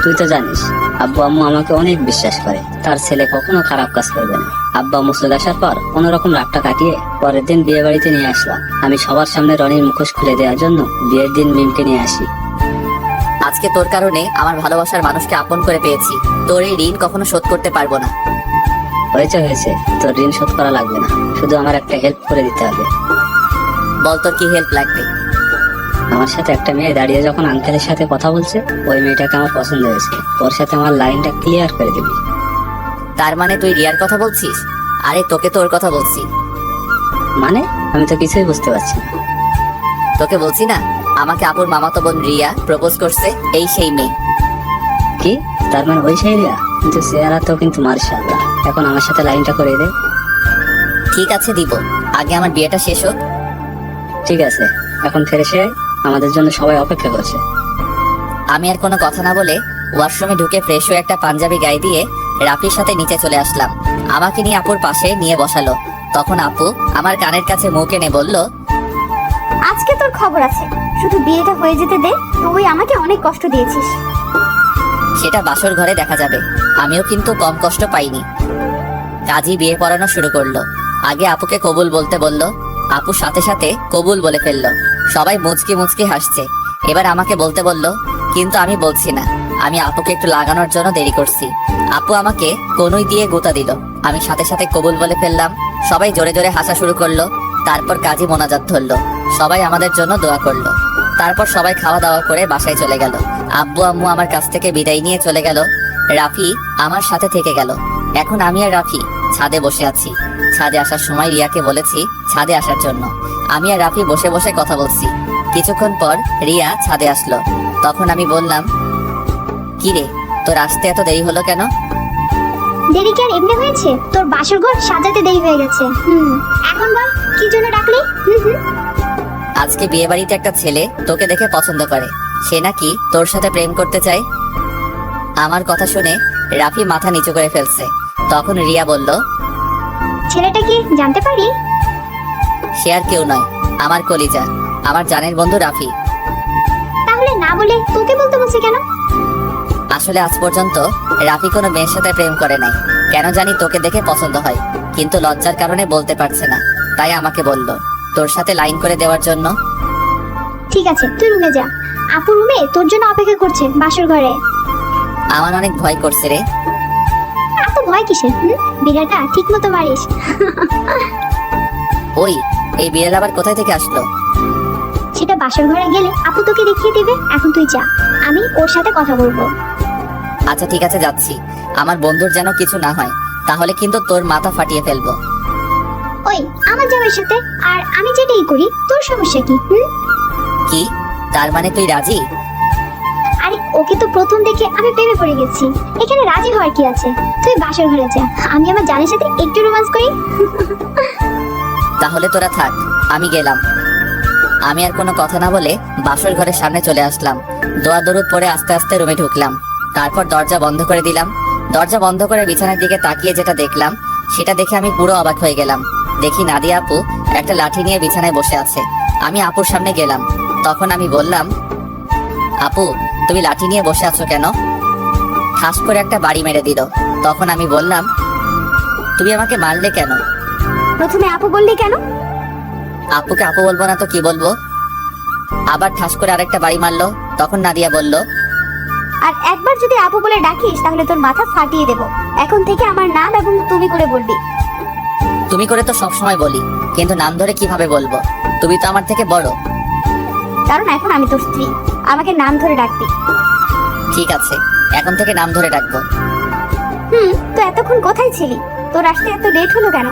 তুই তো জানিস আব্বু আম্মু আমাকে অনেক বিশ্বাস করে, তার ছেলে কখনো খারাপ কাজ করবে না। আব্বু আম্মু চলে আসার পর কোনোরকম রাগটা কাটিয়ে পরের দিন বিয়ে বাড়িতে নিয়ে আসলাম। আমি সবার সামনে রনির মুখোশ খুলে দেওয়ার জন্য বিয়ের দিন মিমকে নিয়ে আসি। আজকে তোর কারণে আমার ভালোবাসার মানুষকে আপন করে পেয়েছি। তোর এই ঋণ কখনো শোধ করতে পারবো না। হয়েছে, তোর ঋণ শোধ করা লাগবে না, শুধু আমার একটা হেল্প করে দিতে হবে। বল তোর কি হেল্প লাগবে? আমার সাথে একটা মেয়ে দাঁড়িয়ে যখন আঙ্কেলের সাথে কথা বলছে, ওই মেয়েটাকে আমার পছন্দ হয়েছে। ওর সাথে আমার লাইনটা ক্লিয়ার করে দিবি। তার মানে তুই রিয়ার কথা বলছিস? আরে তোকে তোর কথা বলছি। মানে আমি তো কিছুই বুঝতে পারছি না। তোকে বলছি না, আমাকে আপুর মামাতো বোন রিয়া প্রপোজ করছে, এই সেই মেয়ে। কি? তার মানে ওই সাইরিয়া? কিন্তু চেহারা তো কিন্তু মার্শাল্লাহ। এখন আমার সাথে লাইনটা করে দে। ঠিক আছে দিব, আগে আমার বিয়েটা শেষ হোক। ঠিক আছে, এখন ফিরে এসে আমাদের জন্য সবাই অপেক্ষা করছে। আমি আর কোনো কথা না বলে ওয়াশরুমে ঢুকে ফ্রেশ হয়ে একটা পাঞ্জাবি গায়ে দিয়ে রাফির সাথে নিচে চলে আসলাম। আমাকে নিয়ে আপুর পাশে নিয়ে বসালো। তখন আপু আমার কানের কাছে মুখ এনে বলল, আজকে তোর খবর আছে, শুধু বিয়েটা হয়ে যেতে দে। তুই আমাকে অনেক কষ্ট দিয়েছিস। সেটা বাসর ঘরে দেখা যাবে। আমিও কিন্তু কম কষ্ট পাইনি। কাজী বিয়ে পড়ানো শুরু করলো। আগে আপুকে কবুল বলতে বলল, আপু সাথে সাথে কবুল বলে ফেললো। সবাই মুচকি মুচকি হাসছে। এবার আমাকে বলতে বলল, কিন্তু আমি বলছি না, আমি আপুকে একটু লাগানোর জন্য দেরি করছি। আপু আমাকে কনুই দিয়ে গোতা দিল। আমি সাথে সাথে কবুল বলে ফেললাম। সবাই জোরে জোরে হাসা শুরু করলো। তারপর কাজী মোনাজাত ধরলো। সবাই আমাদের জন্য দোয়া করলো। তারপর সবাই খাওয়া দাওয়া করে বাসায় চলে গেল। আব্বু আম্মু আমার কাছ থেকে বিদায় নিয়ে চলে গেল। রাফি আমার সাথে থেকে গেল। এখন আমি আর রাফি ছাদে বসে আছি। ছাদে আসার সময় রিয়াকে বলেছি ছাদে আসার জন্য। আমি আর রাফি বসে বসে কথা বলছি। কিছুক্ষণ পর রিয়া ছাদে আসলো। তখন আমি বললাম, কি রে, তোর আসতে এত দেরি হলো কেন? দেরি কি আর এমনি হয়েছে? তোর বাসর ঘর সাজাতে দেরি হয়ে গেছে। এখন বল কি জন্য ডাকলি? আজকে বিয়ে বাড়িতে একটা ছেলে তোকে দেখে পছন্দ করে। সে নাকি তোর সাথে প্রেম করতে চায়। আমার কথা শুনে রাফি মাথা নিচু করে ফেলছে। তখন রিয়া বলল, ছেলেটা কি জানতে পারি? সে আর কেউ নয়, আমার কলিজা, আমার জানের বন্ধু রাফি। তাহলে না বলে তোকে বলতে বলছে কেন? আসলে আজ পর্যন্ত রাফি কোনো মেয়ের সাথে প্রেম করে নাই। কেন জানি তোকে দেখে পছন্দ হয়, কিন্তু লজ্জার কারণে বলতে পারছে না। তাই আমাকে বলল তোর সাথে লাইন করে দেওয়ার জন্য। ঠিক আছে, তুই রুমে যা। আপু রুমে তোর জন্য অপেক্ষা করছে বাসর ঘরে। আমার অনেক ভয় করছে রে। এত ভয় কিসের? বিড়ালটা ঠিক মতো মারিস। ওই, এই বিড়াল আবার কোথায় থেকে আসলো? সেটা বাসর ঘরে গেলে আপু তোকে দেখিয়ে দিবে। এখন তুই যা, আমি ওর সাথে কথা বলবো। আচ্ছা ঠিক আছে, যাচ্ছি। আমার বন্ধুর যেন কিছু না হয়, তাহলে কিন্তু তোর মাথা ফাটিয়ে ফেলবো। ওই আমার জামাইয়ের সাথে আর আমি যেটাই করি তোর সমস্যা কি? কি? তার মানে তুই রাজি? আরে ওকে তো প্রথম দেখে আমি প্রেমে পড়ে গেছি। এখানে রাজি হওয়ার কি আছে? তুই বাসর ঘরে যা, আমি আমার জানের সাথে একটু রোমান্স করি। তাহলে তোরা থাক, আমি গেলাম। আমি আর কোনো কথা না বলে বাসর ঘরের সামনে চলে আসলাম। দোয়া দরুদ পরে আস্তে আস্তে রুমে ঢুকলাম। তারপর দরজা বন্ধ করে দিলাম। দরজা বন্ধ করে বিছানার দিকে তাকিয়ে যেটা দেখলাম, সেটা দেখে আমি পুরো অবাক হয়ে গেলাম। দেখি নাদিয়া আপু একটা লাঠি নিয়ে বিছানায় বসে আছে। আমি আপুর সামনে গেলাম। তখন আমি বললাম, আপু তুমি লাঠি নিয়ে বসে আছো কেন? ঠাস করে একটা বাড়ি মেরে দিল। তখন আমি বললাম, তুমি আমাকে মারলে কেন? প্রথমে আপু বললি কেন? আপুকে আপু বলবো না তো কি বলবো? আবার ঠাস করে আরেকটা বাড়ি মারলো। তখন নাদিয়া বলল, আর একবার যদি আপু বলে ডাকিস তাহলে তোর মাথা ফাটিয়ে দেব। এখন থেকে আমার নাম এবং তুমি করে বলবি। তুমি করে তো সবসময় বলি, কিন্তু নাম ধরে কিভাবে বলবো? তুমি তো আমার থেকে বড়। কারণ এখন আমি তোর স্ত্রী, আমাকে নাম ধরে ডাকবি। ঠিক আছে, এখন থেকে নাম ধরে ডাকবো। তো এতক্ষণ কোথায় ছিলি? তোর আসতে এত লেট হলো কেন?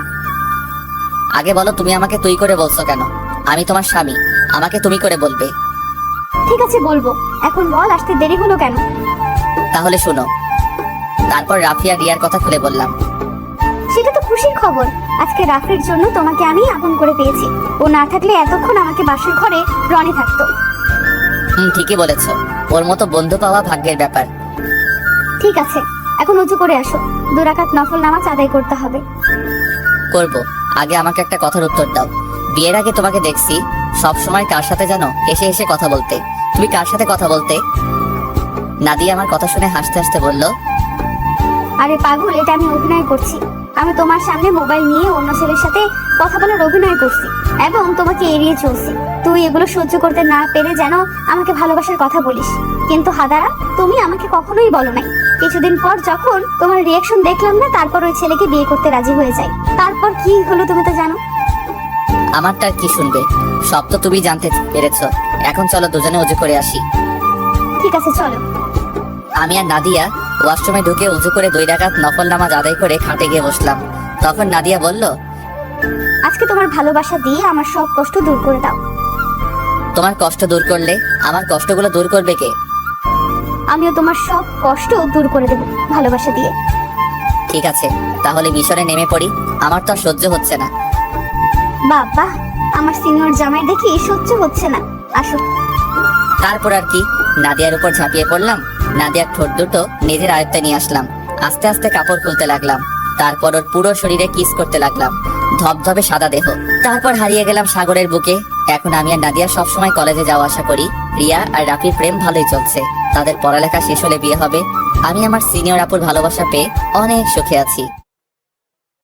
আগে বলো, তুমি আমাকে তুই করে বলছো কেন? আমি তোমার স্বামী, আমাকে তুমি করে বলবে। ঠিক আছে বলবো, এখন বল আসতে দেরি হলো কেন? তাহলে শোনো। তারপর রাফিয়া রিয়ার কথা খুলে বললাম। সেটা তো খুশির খবর। আজকে রাফির জন্য তোমাকে আমি আপন করে পেয়েছি। ও না থাকলে এতক্ষণ আমাকে বাসর ঘরে রনি থাকতো। ঠিকই বলেছো, ওর মতো বন্ধু পাওয়া ভাগ্যের ব্যাপার। ঠিক আছে, এখন উঁচু করে আসো, 2 রাকাত নফল নামাজ আদায় করতে হবে। করব, আগে আমাকে একটা কথার উত্তর দাও। বিয়ের আগে তোমাকে দেখছি সব সময় কার সাথে জানো হেসে হেসে কথা বলতে। তুমি কার সাথে কথা বলতে? নাদিয়া আমার কথা শুনে হাসতে হাসতে বলল, আরে পাগল, এটা আমি অভিনয় করছি। আমি তোমার সামনে মোবাইল নিয়ে অন্য ছেলের সাথে কথা বলার অভিনয় করছি এবং তোমাকে এড়িয়ে চলছি। তুই এগুলো সহ্য করতে না পেরে যেন আমাকে ভালোবাসার কথা বলিস, কিন্তু হাদারা তুমি আমাকে কখনোই বলো নাই। কিছুদিন পর যখন তোমার রিয়াকশন দেখলাম না, তারপর ওই ছেলেকে বিয়ে করতে রাজি হয়ে যাই। তারপর কি হলো তুমি তো জানো। আমারটা আর কি শুনবে, সব তো তুমি জানতে পেরেছো। এখন চলো দুজনে উজু করে আসি। ঠিক আছে চলো। আমি আর নাদিয়া ওয়াশরুমে ঢুকে উজু করে 2 রাকাত নফল নামাজ আদায় করে খাটে গিয়ে বসলাম। তখন নাদিয়া বলল, আজকে তোমার ভালোবাসা দিয়ে আমার সব কষ্ট দূর করে দাও। তোমার কষ্ট দূর করলে আমার কষ্টগুলো দূর করবে কে? আমিও তোমার সব কষ্ট দূর করে দেব ভালোবাসা দিয়ে। ঠিক আছে, তাহলে মিশনে নেমে পড়ি। আমার তো আর সহ্য হচ্ছে না। বাবা, আমার সিনিয়র জামাই দেখি সহ্য হচ্ছে না। আসো। তারপর আর কি, নাদিয়ার উপর ঝাঁপিয়ে পড়লাম। নাদিয়ার ঠোঁট দুটো নিজের আয়ত্তে নিয়ে আসলাম। আস্তে আস্তে কাপড় খুলতে লাগলাম। তারপর ওর পুরো শরীরে কিস করতে লাগলাম, ধবধবে সাদা দেহ। তারপর হারিয়ে গেলাম সাগরের বুকে। এখন আমি আর নাদিয়া সবসময় কলেজে যাওয়া আসা করি। রিয়া আর রাফির প্রেম ভালোই চলছে। তাদের পড়ালেখা শেষ হলে বিয়ে হবে। আমি আমার সিনিয়র আপুর ভালোবাসা পেয়ে অনেক সুখে আছি।